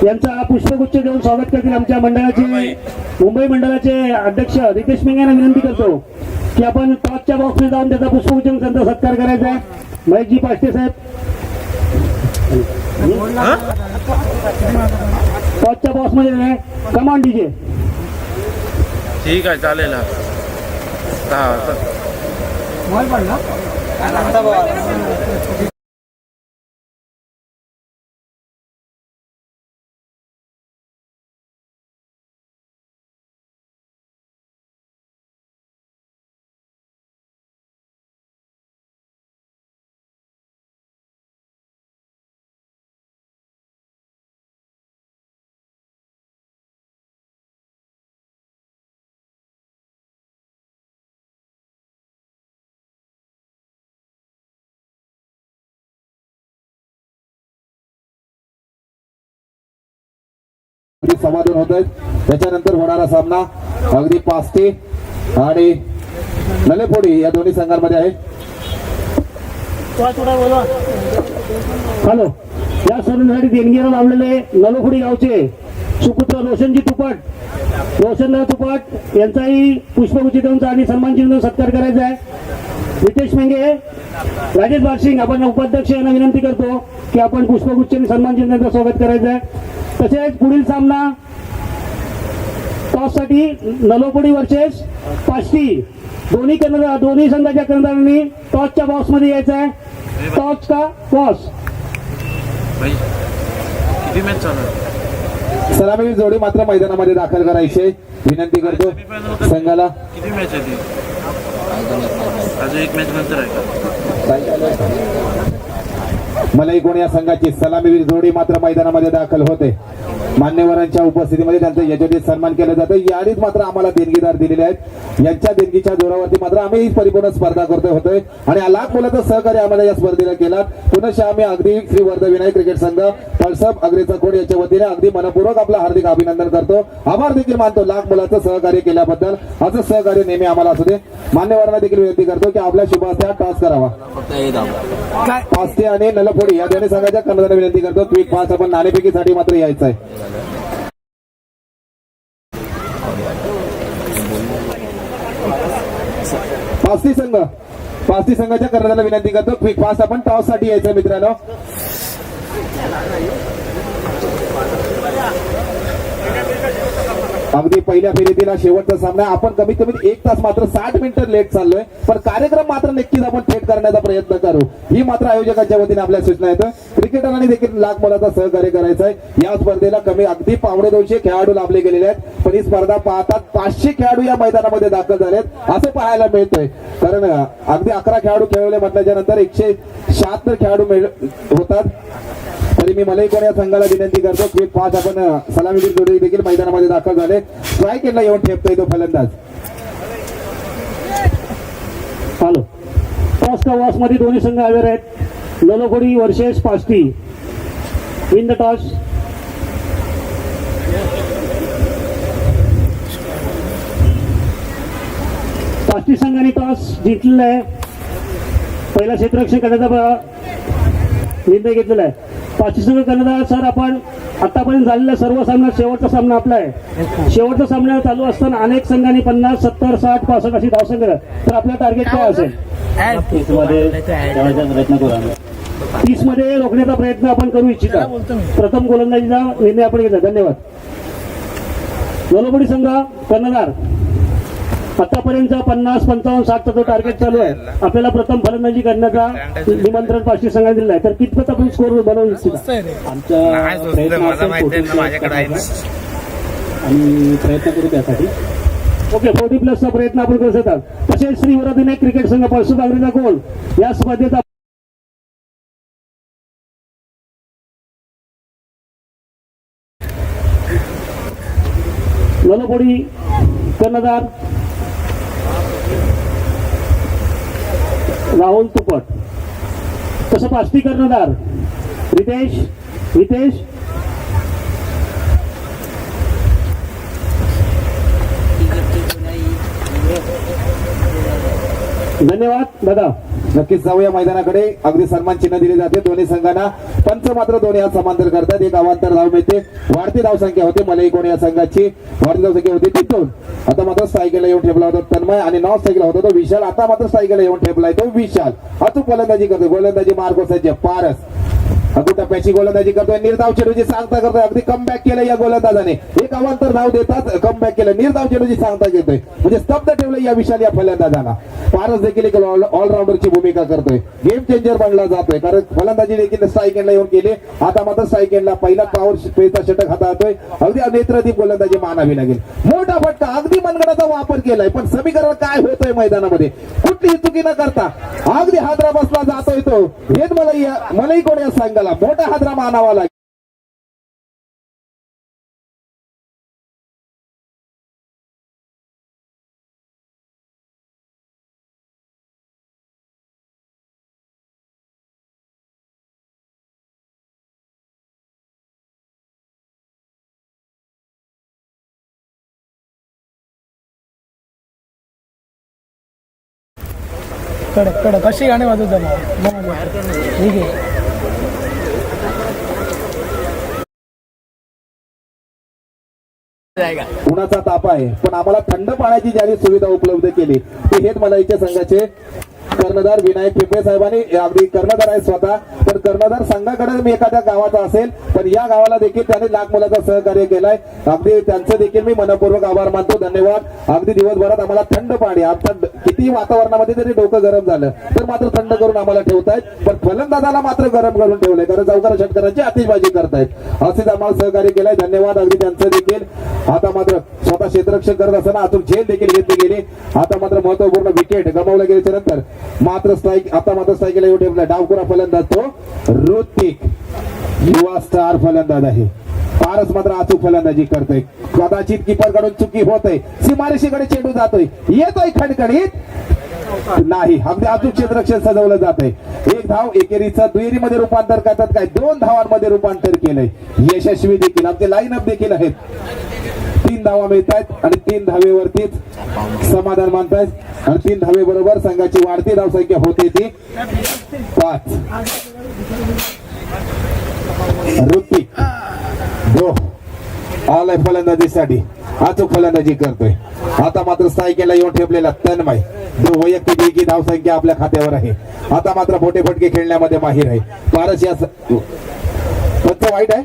यांचा पुष्पगुच्छ देऊन स्वागत करतील. आमच्या मंडळाचे मुंबई मंडळाचे अध्यक्ष रितेश मिंग यांना विनंती करतो की आपण टॉपच्या बॉक्समध्ये जाऊन त्याचा पुष्पगुच्छ त्यांचा सत्कार करायचा आहे. महेशजी पाष्टे साहेब टॉपच्या बॉक्समध्ये कमान डीजे. ठीक आहे चालेल. अगदी समाधान होत आहेत. त्याच्यानंतर होणारा सामना अगदी पास्ते आणि नलेफोडी या दोन्ही संघांमध्ये आहे. हॅलो, या स्पर्धेसाठी देणगीला लावलेले नलोफुडी गावचे सुपुत्र रोशनजी तुपट, रोशनदादा तुपट यांचाही पुष्पगुच्छ देऊन आणि सन्मान चिन्ह सत्कार करायचा आहे. रितेश मेंगे, राजेश बारसिंग, आपण उपाध्यक्ष यांना विनंती करतो की आपण पुष्पगुच्छ आणि सन्मान चिन्हाचं स्वागत करायचं आहे. तसेच पुढील सामना टॉससाठी नलोफुडी वर्सेस पाष्टी, दोन्ही संघाच्या कर्णधारांनी टॉसच्या बॉक्समध्ये यायचं आहे. टॉस का बॉस? भाई किती मॅच चालू आहे? सलामी जोडी मात्र मैदानामध्ये दाखल करायची आहे. विनंती करतो संघाला. किती मॅच आहे ती? अजून एक मॅच नंतर आहे का? मलाई कोण या संघाची सलामीवीर जोडी मात्र मैदानामध्ये दाखल होते. मान्यवरांच्या उपस्थितीमध्ये त्यांचा यशोचित सन्मान केला जातो. यादीत मात्र आम्हाला देणगीदार दिलेले आहेत. यांच्या देणगीच्या जोरावरती मात्र आम्ही ही परिपूर्ण स्पर्धा करतोय होतोय आणि लाख मुलाचं सहकार्य आम्हाला या स्पर्धेला केला. पुनश्च आम्ही अगदी श्री वर्धविनायक क्रिकेट संघ पळसप अग्रेचा कोण याच्या वतीने अगदी मनपूर्वक आपलं हार्दिक अभिनंदन करतो. आभार देखील मानतो लाख मुलाचं सहकार्य केल्याबद्दल. असं सहकार्य नेहमी आम्हाला असू दे. मान्यवरांना देखील विनंती करतो की आपल्या शुभ हस्ते टॉस करावा. पास्ते आणि नलफोडी या दोन्ही संघाच्या कर्णधारांना विनंती करतो क्विक फास्ट आपण नाणेफेकीसाठी मात्र यायचं आहे. पास्ती संघाच्या कर्णधाराला विनंती करतो क्विक फास्ट आपण टॉस साठी यायचं मित्रांनो. अगदी पहिल्या फेरीतील शेवटचा सामना. आपण कमीत कमी 1 तास मात्र 60 मिनिटं लेट चाललोय, पण कार्यक्रम मात्र नक्कीच आपण थेट करण्याचा प्रयत्न करू. ही मात्र आयोजकांच्या वतीने आपल्या सूचना आहेत. क्रिकेटरांनी देखील लाख मोलाचा सहकार्य करायचा आहे. या स्पर्धेला कमी अगदी 250 खेळाडू लाभले गेलेले आहेत, पण ही स्पर्धा पाहतात 500 खेळाडू या मैदानामध्ये दाखल झालेत असं पाहायला मिळतंय. कारण अगदी 11 खेळाडू खेळवले म्हटल्याच्या नंतर 176 खेळाडू होतात. तरी मी मलाई कोण या संघाला विनंती करतो क्विक फास्ट आपण सलामीवीर जोडी देखील मैदानामध्ये दाखल झाले. स्ट्राईक एंडला येऊन ठेपतोय तो फलंदाज. हॅलो, टॉस का वॉस मध्ये दोन्ही संघ हजर आहेत. नलोफुडी वर्सेस पाष्टी. In the toss. पाष्टी संघाने टॉस जिंकलेला आहे. पहिला क्षेत्ररक्षण करण्याचा निर्णय घेतलेला आहे. पाष्टी संघ कर्णधार सर, आपण आतापर्यंत झालेल्या सर्व सामन्यात शेवटचा सामना आपला आहे. शेवटचा सामना चालू असताना अनेक संघांनी 50, 70, 60, 65 अशी धावसंख्या केला. तर आपला टार्गेट काय असेल? 30 मध्ये रोखण्याचा प्रयत्न आपण करू इच्छिता. प्रथम गोलंदाजीचा निर्णय आपण घेतला. धन्यवाद. नलोफुडी संघ कर्णधार आतापर्यंत 50, 55, 60 जो टार्गेट चालू आहे. आपल्याला प्रथम फलंदाजी करण्याचा निमंत्रण पाष्टी संघाने दिलं आहे. तर कितपत आपण स्कोर बनवू इच्छिता? आमचा प्रयत्न माझ्याकडे आहे आणि प्रयत्न करू त्यासाठी. ओके, 40+ प्रयत्न आपण करू शकतात. तसेच श्री वर्धविनायक क्रिकेट संघ पळसप अग्रेचा गोल या स्पर्धेचा नलोफुडी कर्णधार राहुल तुपट. तसं पाष्टी कर्णधार रितेश. धन्यवाद दादा. नक्कीच जाऊया मैदानाकडे. अगदी सन्मान चिन्ह दिले जाते दोन्ही संघांना. पंच मात्र दोन्ही हात समांतर करतात. एक अवांतर धाव मिळते. वाढती धावसंख्या होते मलाई कोण या संघाची. वाढती धावसंख्या होती तिथून. आता मात्र स्ट्राईकला येऊन ठेपला होता तन्मय आणि नॉन स्ट्राईकला होता तो विशाल. आता मात्र स्ट्राईकला येऊन ठेपलाय तो विशाल. अचूक गोलंदाजी करतो. गोलंदाजी मार्को सज्ज पारस अगदी टप्प्याची गोलंदाजी करतोय. निर्धाव चेंडूची सांगता करतोय. अगदी कमबॅक केलं या गोलंदाजाने. एक अवांतर धाव देतात कमबॅक केलं. निर्धाव चेंडूची सांगता घेतोय म्हणजे स्तब्ध ठेवलं या विशाल या फलंदाजाला. पारस देखील एक ऑलराऊंडरची भूमिका करतोय. गेम चेंजर बनला जातोय कारण फलंदाजी देखील स्ट्राईक एंडला येऊन केली. आता मात्र स्ट्राईक एंडला पहिला पॉवर स्पेसचा षटक हाताळतोय. अगदी नेत्रदीप गोलंदाजी मानावी लागेल. मोठा फटका अगदी मनगडाचा वापर केलाय, पण समीकरण काय होतंय मैदानामध्ये कुठलीही चुकी न करता अगदी हादरा बसला जातोय तो. हेच मलाई कोण या संघाला मोठा हादरा मानावा लागेल. कडक कडक अशी गाणी वाजवतात ठीक आहे. उन्हाचा ताप आहे पण आम्हाला थंड पाण्याची ज्याने सुविधा उपलब्ध केली ते हेच मलाईच्या संघाचे कर्णधार विनायक पिंपळे साहेबांनी अगदी कर्णधार आहे स्वतः पण कर्णधार संघाकडे मी एखाद्या गावाचा असेल पण या गावाला देखील त्याने लाख मुलाचं सहकार्य केलंय. अगदी त्यांचं देखील मी मनपूर्वक आभार मानतो. धन्यवाद. अगदी दिवसभरात आम्हाला थंड पाणी आता किती वातावरणामध्ये जरी डोकं गरम झालं तर मात्र थंड करून आम्हाला ठेवतायत पण फलंदाजाला मात्र गरम करून ठेवलंय कारण चौकार षटकारांची आतिषबाजी करतायत असेच आम्हाला सहकार्य केलंय. धन्यवाद अगदी त्यांचं देखील. आता मात्र स्वतः क्षेत्ररक्षण करत असताना अचूक झेल देखील घेतली गेली. आता मात्र महत्वपूर्ण विकेट गमावलं गेल्याच्या नंतर मात्र स्ट्राईक आता मात्र स्ट्राईकला येऊ ठेवला डावखुरा फलंदाज तो ऋतिक युवा स्टार फलंदाज आहे. फारच मात्र अचूक फलंदाजी करतोय. कदाचित किपर कडून चुकी होतय सीमारेषेकडे चेंडू जातोय येतोय खणखणीत नाही अगदी अचूक क्षेत्ररक्षण सजवलं जातंय. एक धाव एकेरीचं दुहेरीमध्ये रूपांतर करतात काय 2 धावांमध्ये रूपांतर केलंय यशस्वी देखील आमचे लाईन अप देखील आहेत. 3 धावा मिळत आहेत आणि 3 धावेवरतीच समाधान मानतायत आणि 3 धावे बरोबर संघाची वाढती धावसंख्या होते ती 5. ऋतिक दो आलाय फलंदाजीसाठी अचूक फलंदाजी करतोय. आता मात्र सायकेला येऊन ठेवलेला तन्मय जो वैयक्तिक एकी धावसंख्या आपल्या खात्यावर आहे. आता मात्र मोठे फटके खेळण्यामध्ये माहीर आहे. फारच या कोणतं वाईट आहे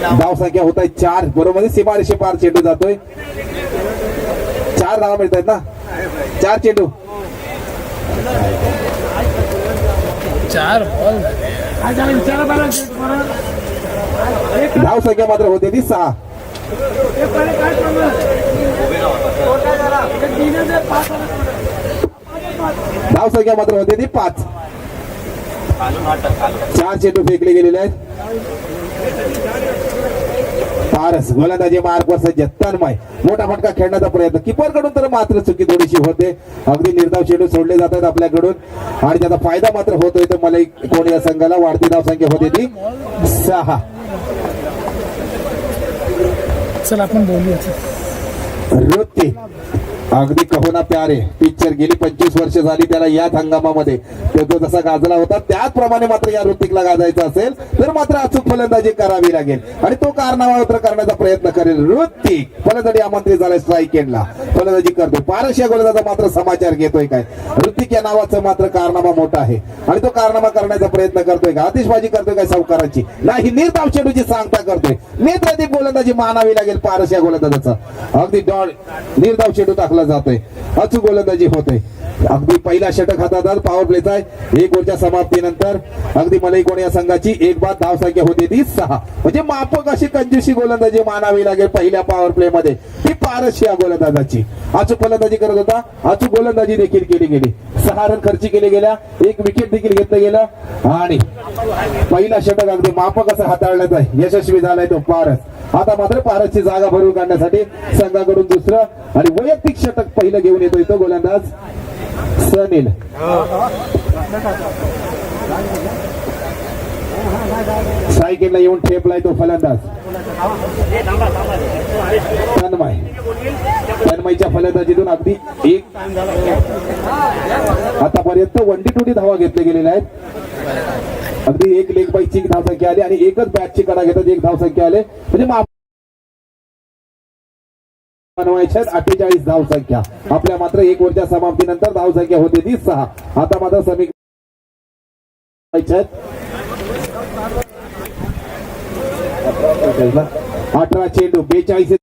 धावसंख्या होत आहे 4 बरोबर सीमारेषे पार चेंडू जातोय. 4 धावा मिळत आहेत ना 4 चेंडू 4 बॉल धावसंख्या मात्र होते ती 6. धावसंख्या मात्र होते ती 5. 4 चेंडू फेकले गेलेले आहेत. फारच गोलंदाजी मार्कवर सज्ज तन्मय मोठा फटका खेळण्याचा प्रयत्न किपर कडून तर मात्र चुकी थोडीशी होते. अगदी निर्धाव चेंडू सोडले जातात आपल्याकडून आणि त्याचा फायदा मात्र होतोय तर मला कोण या संघाला वाढती धावसंख्या होते ती 6. चल आपण बोलूया. ऋतिक अगदी कहो ना प्यारे पिक्चर गेली 25 वर्ष झाली त्याला याच हंगामामध्ये तो जसा गाजला होता त्याचप्रमाणे मात्र या ऋतिकला गाजायचं असेल तर मात्र अचूक फलंदाजी करावी लागेल आणि तो कारनामा मात्र करण्याचा प्रयत्न करेल. ऋतिक फलंदाजी आमंत्रित झालाय स्ट्राईक एंडला फलंदाजी करतोय. पारस या गोलंदाजा मात्र समाचार घेतोय काय ऋतिक या नावाचं मात्र कारनामा मोठा आहे आणि तो कारनामा करण्याचा प्रयत्न करतोय का आतिषबाजी करतोय काय सावकाराची नाही निर्धाव चेंडूची सांगता करतोय. नेत्राधिक गोलंदाजी मानावी लागेल पारस या गोलंदाजाचा. अगदी निर्धाव चेंडू टाकला जातोय अचूक गोलंदाजी होते. अगदी पहिला षटक हातात पॉवर प्लेचा आहे. 1 ओव्हरच्या समाप्तीनंतर अगदी मलई कोण या संघाची 1 बाद धावसंख्या होती ती 6 म्हणजे माफक अशी कंजूसी गोलंदाजी मानावी लागेल पहिल्या पॉवर प्ले मध्ये ती पारस या गोलंदाजाची. अचूक फलंदाजी करत होता अचूक गोलंदाजी देखील केली गेली. 6 रन खर्ची केले गेल्या 1 विकेट देखील घेतलं गेलं आणि पहिला षटक अगदी माफक असं हाताळण्याचा यशस्वी झालाय तो पारस. आता मात्र पारसची जागा भरून काढण्यासाठी संघाकडून दुसरं आणि वैयक्तिक षटक पहिलं घेऊन येतोय तो गोलंदाज सनील. सायकेलला येऊन ठेपलाय तो फलंदाज तन्मयच्या फलंदाजीतून अगदी 1 आतापर्यंत 1-2 धावा घेतले गेलेल्या आहेत. अगदी 1 लेग बाईची धावसंख्या आली आणि एकच बॅटची कडा घेतात 1 धावसंख्या आले म्हणजे 48 धावसंख्या आपल्या मात्र 1 ओव्हरच्या समाप्तीनंतर धावसंख्या होती ती 6. आता मात्र समीकरण 18 चेंडू 42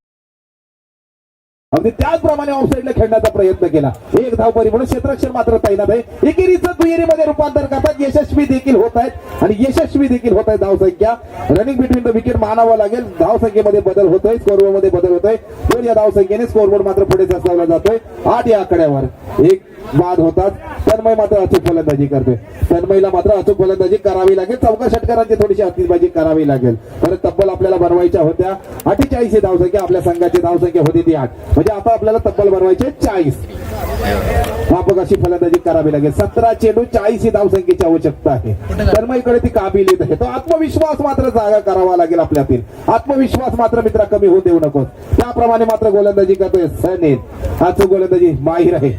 अगदी त्याचप्रमाणे ऑफसाईडला खेळण्याचा प्रयत्न केला. 1 धाव परिपूर्ण क्षेत्ररक्षण मात्र तैनात आहे. एकेरीचं दुहेरीमध्ये रूपांतर करतात यशस्वी देखील होत आहेत आणि यशस्वी देखील होत आहे. धावसंख्या रनिंग बिटवीन द विकेट मानावं लागेल. धावसंख्येमध्ये बदल होतोय स्कोरबोर्ड मध्ये बदल होतोय. 2 या धावसंख्येने स्कोरबोर्ड मात्र पुढे सरसावला जातोय. 8 या आकड्यावर 1 बाद होतात. तन्मय मात्र अचूक फलंदाजी करतोय. तन्मयला मात्र अचूक फलंदाजी करावी लागेल. चौका षटकारांची थोडीशी आतिषबाजी करावी लागेल. परत तब्बल आपल्याला बनवायच्या होत्या 48 ही धावसंख्या आपल्या संघाची धावसंख्या होती ती 8 म्हणजे आता आपल्याला तब्बल बनवायचे 40. माफक अशी फलंदाजी करावी लागेल. 17 चेंडू 40 ही धावसंख्येची आवश्यकता आहे. तन्मयकडे ती काबिलियत आहे. तो आत्मविश्वास मात्र जागा करावा लागेल आपल्यातील. आत्मविश्वास मात्र मित्रा कमी होऊ देऊ नकोस. त्याप्रमाणे मात्र गोलंदाजी करतोय सनील. आजची गोलंदाजी माहीर आहे.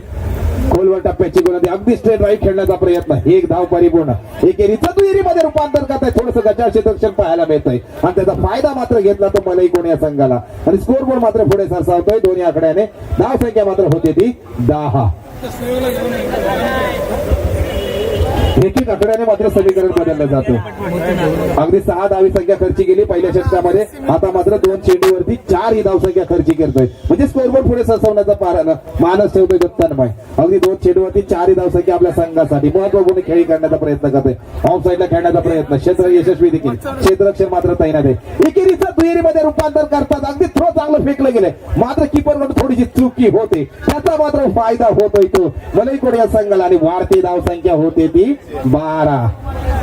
खोलवर टप्प्याची गोलंदाजी अगदी स्ट्रेट राईट खेळण्याचा प्रयत्न. एक धाव परिपूर्ण. एकेरीचं दुहेरीमध्ये रूपांतर करत आहे. थोडंसं गचाळ क्षेत्ररक्षण पाहायला मिळतंय आणि त्याचा फायदा मात्र घेतला तो मलाई कोण या संघाला. आणि स्कोर बोर्ड मात्र पुढे सरसावतोय दोन्ही आकड्याने. धाव संख्या मात्र होते ती 10. एक आकड्याने मात्र समीकरण बदललं जातं. अगदी 6 धावी संख्या खर्ची गेली पहिल्या षटकामध्ये. आता मात्र 2 चेंडूवरती 4 ही धाव संख्या खर्ची करतोय. म्हणजे स्कोरबोर्ड पुढे सरसवण्याचा मानस ठेवतोय तन्मय. अगदी 2 चेंडूवरती 4 ही धाव संख्या आपल्या संघासाठी महत्वपूर्ण खेळी करण्याचा प्रयत्न करतोय. ऑफ साईडला खेळण्याचा प्रयत्न. क्षेत्र यशस्वी देखील. क्षेत्ररक्षण मात्र तैनात आहे. एकेरीचं दुहेरीमध्ये रूपांतर करतात. अगदी थ्रो चांगलं फेकलं गेलंय. मात्र किपरकडून थोडीशी चुकी होते. त्याचा मात्र फायदा होतोय तो मलाई कोण या संघाला. आणि वाढती धाव संख्या होते ती 12.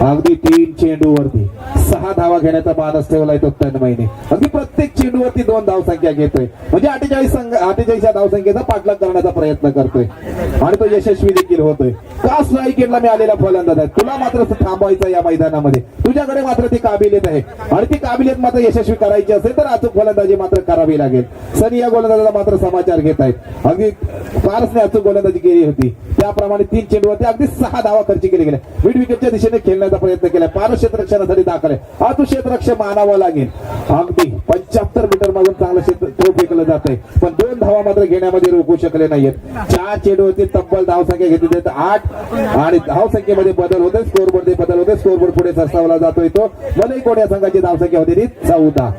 अगदी 3 चेंडूवरती 6 धावा घेण्याचा मानस ठेवलाय तो तन्मयने. अगदी प्रत्येक चेंडूवरती 2 धाव संख्या घेतोय. म्हणजे 48 धाव संख्येचा पाठलाग करण्याचा प्रयत्न करतोय आणि तो यशस्वी देखील होतोय. का स्ट्राईक गेटला मी आलेला फलंदाज आहे. तुला मात्र थांबवायचं या मैदानामध्ये. तुझ्याकडे मात्र ती काबिलियत आहे आणि ती काबिलियत मात्र यशस्वी करायची असेल तर अचूक फलंदाजी मात्र करावी लागेल. सनी या गोलंदाजाचा मात्र समाचार घेत आहेत. अगदी पारसने अचूक गोलंदाजी केली होती. त्याप्रमाणे 3 चेंडूवरती अगदी 6 धावा खर्च केली गेल्या. मिड विकेटच्या दिशेने खेळण्याचा प्रयत्न केला. पारस क्षेत्ररक्षणासाठी दाखल आहे. हा तो क्षेत्ररक्षण मानावा लागेल. अगदी 75 मीटर मागून चांगलं क्षेत्र फेकलं जात आहे. पण 2 धावा मात्र घेण्यामध्ये रोखू शकले नाहीयेत. 4 चेंडूवरती तब्बल धाव संख्या घेतली 8 आणि धाव संख्येमध्ये बदल होते. स्कोरबोर्ड बदल होते. स्कोरबोर्ड पुढे सरसावला जातोय तो मलाई कोण या संघाची धाव संख्या होती ती 14.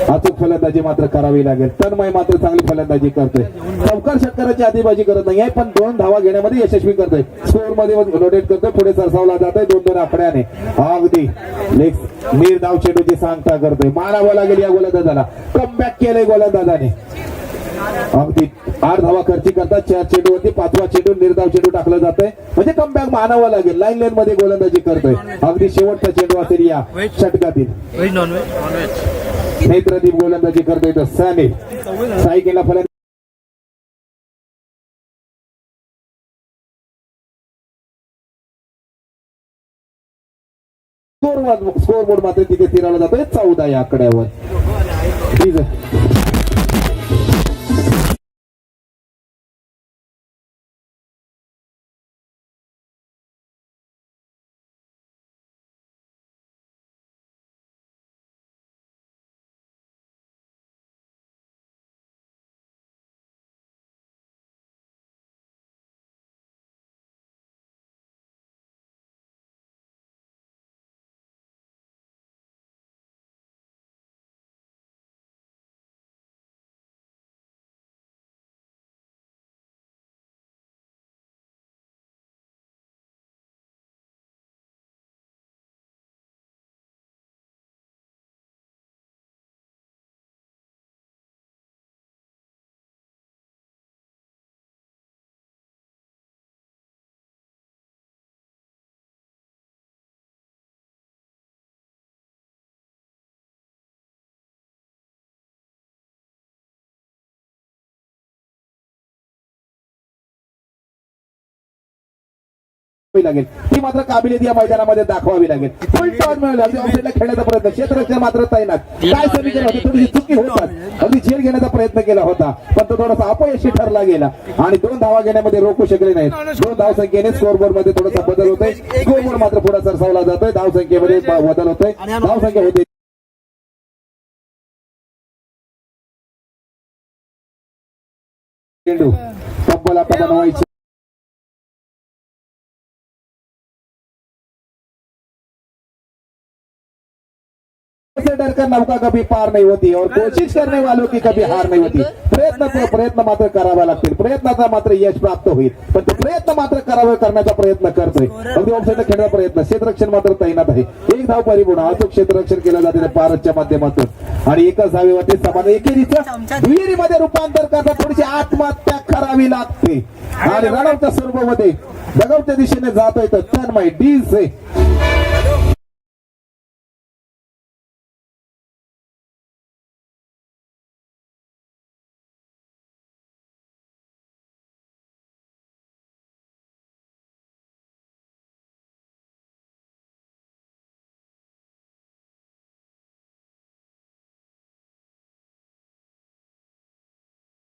अचूक फलंदाजी मात्र करावी लागेल. तन्मय मात्र चांगली फलंदाजी करतोय. चौकार षटकाराची आधीबाजी करत नाहीये पण 2 धावा घेण्यामध्ये यशस्वी करतोय. स्कोर मध्ये रोटेट करतोय. पुढे सरसावला जातोय 2-2 आकड्याने. अगदी निर्धाव चेंडूची सांगता करतोय. मानावं लागेल या गोलंदाजाला. कमबॅक केलंय गोलंदाजाने. अगदी 8 धावा खर्ची करतात. 4 चेंडूवरती 5वा चेंडू निर्धाव चेंडू टाकलं जातोय. म्हणजे कमबॅक मानावं लागेल. लाईन मध्ये गोलंदाजी करतोय. अगदी शेवटचा चेंडू असेल या षटकातील. नेत्रदीप गोलंदाजी करतोय तर सनी. साई केला फलंदाजी. स्कोरबोर्ड मात्र तिथे फिरवला जातोय 14 या आकड्यावर. लागेल ती मात्र काबिलियत या मैदानामध्ये दाखवावी लागेल. फुल टॉस मिळाला. खेळण्याचा प्रयत्न. क्षेत्ररक्षण मात्र तैनात. काय समीकरण होते. थोडीशी चुकी होतात. अगदी झेल घेण्याचा प्रयत्न केला होता पण तो थोडासा अपयशी ठरला गेला आणि 2 धावा घेण्यामध्ये रोखू शकले नाहीत. 2 धाव संख्येने स्कोरबोर्ड मध्ये थोडासा बदल होतोय. स्कोरबोर्ड मात्र पुढे सरसावला जातोय. धाव संख्येमध्ये बदल होतोय. धाव संख्या होते चेंडू तब्बल आता बनवायची. डरकर नौका कभी पार नहीं होती और कोशिश करने वालों की कभी हार नहीं होती. प्रयत्न मात्र करावा लागतील. प्रयत्नाचा मात्र यश प्राप्त होईल पण तो प्रयत्न मात्र करावा करण्याचा प्रयत्न करतोय. अगदी ऑफसाईडला खेळण्याचा प्रयत्न. क्षेत्ररक्षण मात्र तैनात आहे. 1 धाव परिपूर्ण. अचूक क्षेत्ररक्षण केलं जाते पारसच्या माध्यमातून आणि एकच धावेवरती समान. एकेरीचं दुहेरीमध्ये रूपांतर करता थोडीशी आत्महत्या करावी लागते आणि रनआउटच्या स्वरूपामध्ये दगावच्या दिशेने जातोय तर तन्मय डीजे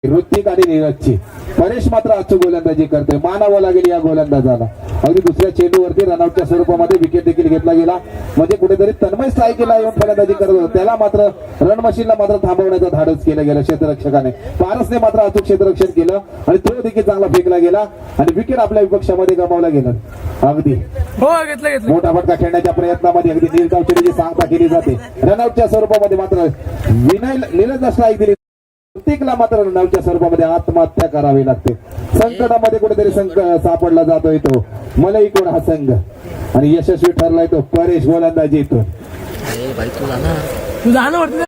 ऋतिक आणि नीरजची. परेश मात्र अचूक गोलंदाजी करतोय, मानावं लागेल या गोलंदाजाला. अगदी दुसऱ्या चेंडूवरती रनआउटच्या स्वरूपामध्ये विकेट देखील घेतला गेला. म्हणजे कुठेतरी तन्मय स्ट्राईकला येऊन फलंदाजी करत होता, त्याला मात्र रण मशीनला मात्र थांबवण्याचं धाडस केलं गेलं क्षेत्ररक्षकाने. पारसने मात्र अचूक क्षेत्ररक्षण केलं आणि तो देखील चांगला फेकला गेला आणि विकेट आपल्या विपक्षामध्ये गमावला गेला. अगदी हो घेतलं मोठा फटका खेळण्याच्या प्रयत्नामध्ये अगदी नीलगावची सांगता केली जाते. रनआउटच्या स्वरूपामध्ये मात्र नीरजला स्ट्राईक दिली, ऋतिकला मात्र रनआउटच्या स्वरूपामध्ये आत्महत्या करावी लागते. संकटामध्ये कुठेतरी सापडला जातोय तो मलई कोण हा संघ आणि यशस्वी ठरलाय तो परेश गोलंदाजी इथून. तू जाणं वरती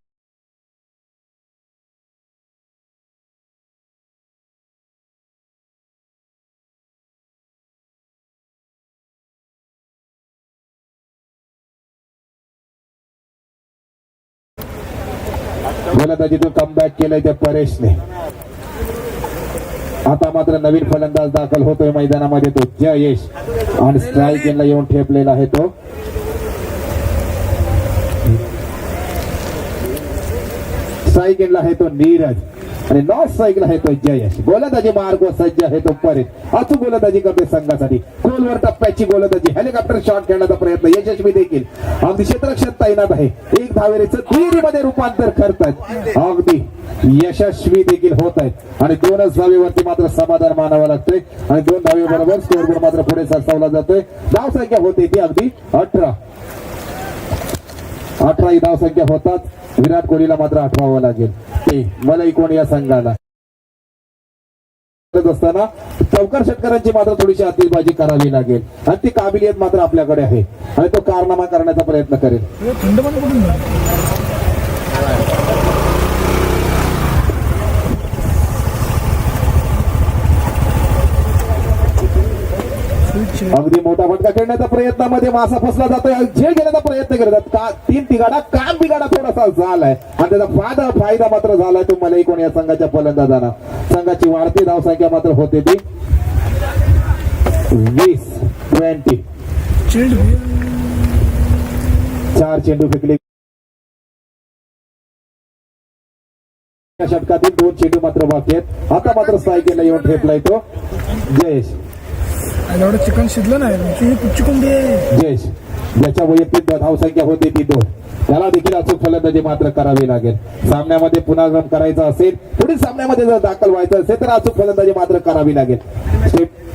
गोलंदाजीतून कमबॅक केलंय त्या परेशने. आता मात्र नवीन फलंदाज दाखल होतोय मैदानामध्ये तो जयेश आणि स्ट्राईक गेनला येऊन ठेपलेला आहे तो. स्ट्राईक गेनला आहे तो नीरज आणि नॉन स्ट्राईकला आहे तो जयेश. गोलंदाजी मार्ग सज्ज आहे तो परेश. अचूक गोलंदाजी करतोय संघासाठी. खोलवर टप्प्याची गोलंदाजी, हेलिकॉप्टर शॉट खेळण्याचा प्रयत्न यशस्वी देखील. अगदी क्षेत्ररक्षक तैनात आहे, एक धावेरीचं दुहेरीमध्ये रूपांतर करतात, अगदी यशस्वी देखील होत आहेत आणि 2च धावेवरती मात्र समाधान मानावं लागतंय आणि 2 धावेबरोबर स्कोरबोर्ड मात्र पुढे सरसावला जातोय. धाव संख्या होते ती अगदी 18 ही धाव संख्या होतात. विराट कोहलीला मात्र आठवावं लागेल ते मलई कोण या संघाला असताना चौकार षटकारांची मात्र थोडीशी आतिषबाजी करावी लागेल आणि ती काबिलियत मात्र आपल्याकडे आहे आणि तो कारनामा करण्याचा प्रयत्न करेल. थंड पण कुठून अगदी मोठा फटका खेळण्याच्या प्रयत्नामध्ये मासा फसला जातोय, झेल घेण्याचा प्रयत्न करतात का 3 तिगाडा काम बिगाडा थोडासा झालाय आणि त्याचा फायदा मात्र झालाय तो मलई कोण या संघाच्या फलंदाजांना. संघाची वाढती धाव संख्या मात्र होते ती 20-20. 4 चेंडू फेकले. षटकातील 2 चेंडू मात्र बाकी आहेत. आता मात्र स्ट्राईकला येऊन ठेपलाय तो जयेश. एवढं चिकन शिजलं नाही चिकन दे जयेश, ज्याच्या वैयक्तिक धावसंख्या होती ती 2, त्याला देखील अचूक फलंदाजी मात्र करावी लागेल. सामन्यामध्ये पुनरागमन करायचं असेल, पुढील सामन्यामध्ये जर दाखल व्हायचं असेल तर अचूक फलंदाजी मात्र करावी लागेल.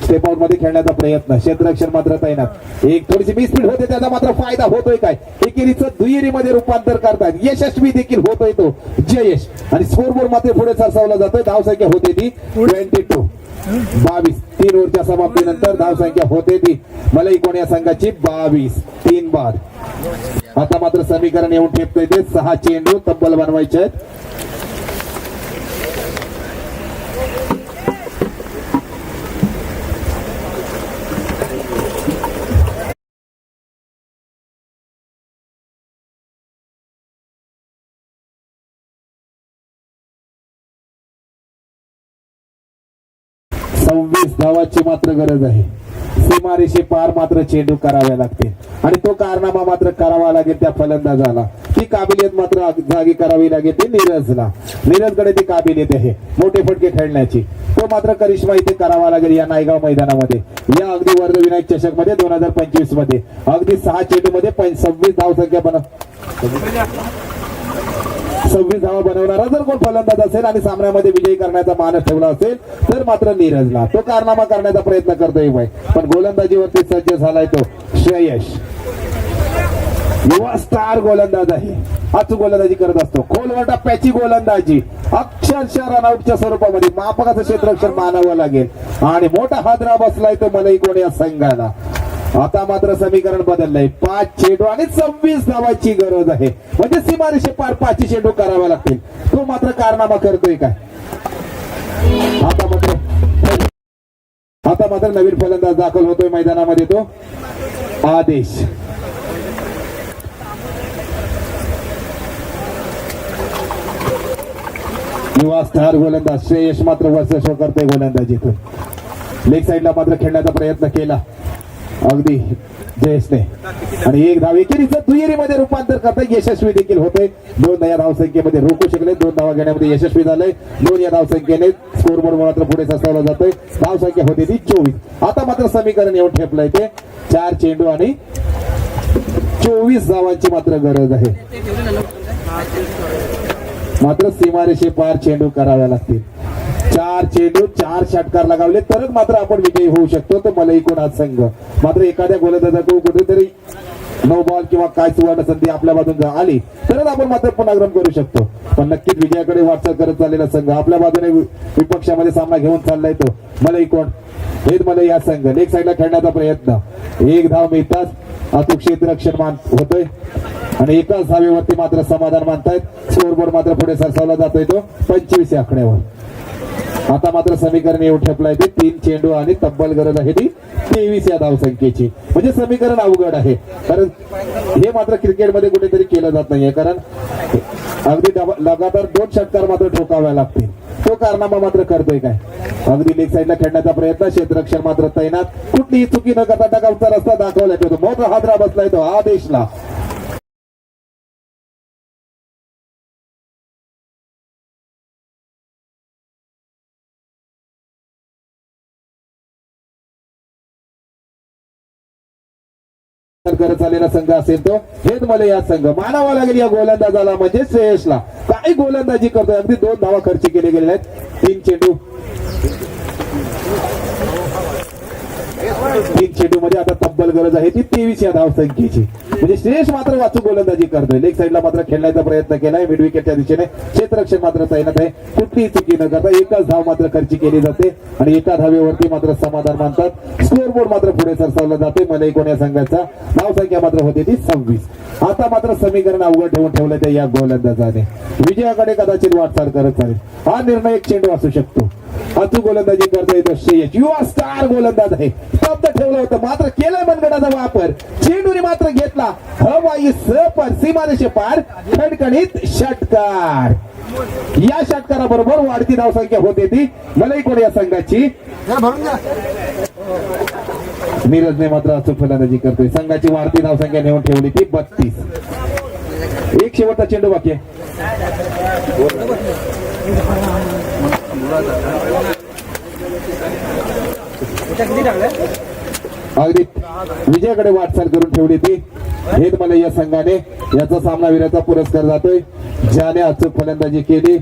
स्टेप आउट मध्ये खेळण्याचा प्रयत्न, क्षेत्ररक्षण मात्र तैनात. एक थोडीशी मिसफीड होते, त्याचा मात्र फायदा होतोय काय, एकेरीचं दुहेरीमध्ये रूपांतर करतात, यशस्वी देखील होतोय तो जयेश आणि स्कोरबोर्ड मात्र पुढे सरसावला जातोय. धावसंख्या होते ती 22. 3 ओव्हरच्या समाप्तीनंतर धावसंख्या होते ती मलई कोण या संघाची 22. 3 बाद. आता मात्र समीकरण येऊन ठेपतोय ते 6 चेंडू तब्बल बनवायचे आहेत. धावाची मात्र गरज आहे. सीमारेषे पार मात्र चेंडू करावे लागते आणि तो कारनामा मात्र करावा लागेल त्या फलंदाजाला. ती काबिलियत मात्र जागी करावी लागेल ती नीरजला. नीरजकडे ती काबिलियत आहे मोठे फटके खेळण्याची, तो मात्र करिश्मा इथे करावा लागेल या नायगाव मैदानामध्ये. या अगदी वर्धविनायक चषक मध्ये 2025 मध्ये अगदी 6 चेंडू मध्ये 26 धावसंख्या 26 धावा बनवणारा जर कोण फलंदाज असेल आणि सामन्यामध्ये विजयी करण्याचा मानस ठेवला असेल तर मात्र नीरजला. तो कारनामा करण्याचा प्रयत्न करतोय पण गोलंदाजीवरती सज्ज झालाय तो श्रेयश. युवा स्टार गोलंदाज आहे, अचूक गोलंदाजी करत असतो. खोलवर टप्प्याची गोलंदाजी, अक्षरशः रनआउटच्या स्वरूपामध्ये मापकाचं क्षेत्ररक्षण मानावं लागेल आणि मोठा हादरा बसलाय तो मलई कोण या संघाला. आता मात्र समीकरण बदललंय, 5 चेंडू आणि 26 धावाची गरज आहे. म्हणजे सीमारेषे पार 5 चेंडू करावे लागतील. तो मात्र कारनामा करतोय काय. आता मात्र नवीन फलंदाज दाखल होतोय मैदानामध्ये तो आदेश. युवा स्टार गोलंदाज श्रेयश मात्र वर्चस्व करतोय गोलंदाजीतून. लेग साईडला मात्र खेळण्याचा प्रयत्न केला, अगदी जयेशने आणि एक धाव एकेरीचं दुहेरीमध्ये रूपांतर करता यशस्वी देखील होते. 2 या धावसंख्येमध्ये रोखू शकले, 2 धावा घेण्यामध्ये यशस्वी झाले. 2 या धावसंख्येने स्कोर बोर्ड मात्र पुढे सरसावला जातोय. धावसंख्या होती ती 24. आता मात्र समीकरण येऊन ठेपलंय ते 4 चेंडू आणि 24 धावांची मात्र गरज आहे. मात्र सीमारेषे पार चेंडू कराव्या लागतील. 4 चेंडू 4 षटकार लगावले तरच मात्र आपण विजयी होऊ शकतो. तर मला एकूण आज संघ मात्र एखाद्या गोलंदाजाकडून कुठेतरी 9 बॉल किंवा काय सुवर्ण संधी आपल्या बाजूने आली तरच आपण मात्र पुनरागमन करू शकतो. पण नक्कीच विजयाकडे वाटचाल करत चाललेला संघ आपल्या बाजूने विपक्षामध्ये सामना घेऊन चाललाय तो मला एकूण हेच मला या संघ लेग साईडला खेळण्याचा प्रयत्न. एक धाव मिळताच अचूक क्षेत्ररक्षण होतोय आणि एकाच धावेवरती मात्र समाधान मानतायत. स्कोरबोर्ड मात्र पुढे सरसावला जातोय तो 25 या आकड्यावर. आता मात्र समीकरण येऊन ठेपलाय ते 3 चेंडू आणि तब्बल गरज आहे ती 23 या धावसंख्येची. म्हणजे समीकरण अवघड आहे कारण हे मात्र क्रिकेटमध्ये कुठेतरी केलं जात नाहीये. कारण अगदी लगातार 2 षटकार मात्र ठोकाव्या लागतील. तो कारनामा मात्र करतोय काय. अगदी लेग साईडला खेळण्याचा प्रयत्न, क्षेत्ररक्षण मात्र तैनात. कुठलीही चुकी न करता टकाऊचा रस्ता दाखवला तो मोठा हादरा बसलाय तो आदेशला. करत चाललेला संघ असेल तो हेच मला या संघ मानावा लागेल या गोलंदाजाला म्हणजे श्रेयसला. काय गोलंदाजी करतोय. अगदी 2 धावा खर्च केले गेलेले आहेत. 3 चेंडू मध्ये आता तब्बल गरज आहे ती 23 या धावसंख्येची. म्हणजे श्रेयस मात्र वाचूक गोलंदाजी करतोय. लेग साईडला मात्र खेळण्याचा प्रयत्न केलाय मिड विकेटच्या दिशेने. क्षेत्ररक्षण मात्र तैनात आहे. कुठलीही चुकी न करता एकच धाव मात्र खर्ची केली जाते आणि एका धावेवरती मात्र समाधान मानतात. स्कोरबोर्ड मात्र पुढे सरसावला जाते. मला एकूण या संघाचा धावसंख्या मात्र होती ती 26. आता मात्र समीकरण अवघड ठेवून ठेवलं ते या गोलंदाजाने. विजयाकडे कदाचित वाटचाल करत चालेल. हा निर्णय एक चेंडू असू शकतो. अचूक गोलंदाजी करता येतो श्रेयस. युवा स्टार गोलंदाज आहे. स्तब्ध ठेवलं होतं मात्र केलाय मनगटाचा वापर. चेंडूने मात्र घेतला हवाई सपर सीमारेषे पार खणखणीत षटकार. या षटकाराबरोबर वाढती धावसंख्या होते ती मला कोण या संघाची. नीरजने मात्र अचूक फलंदाजी करतोय. संघाची वाढती धावसंख्या नेऊन ठेवली ती 32. एक शेवटचा चेंडू बाकी आहे. अगदी विजयाकडे वाटचाल करून ठेवली ती हेच मला या संघाने. याचा सामना वीराचा पुरस्कार जातोय ज्याने अचूक फलंदाजी केली.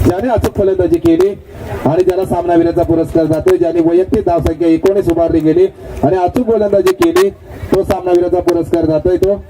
ज्याने अचूक फलंदाजी केली आणि ज्याला सामनावीराचा पुरस्कार जातोय. ज्याने वैयक्तिक धावसंख्या 19 उभारली गेली आणि अचूक गोलंदाजी केली तो सामनावीराचा पुरस्कार जातोय तो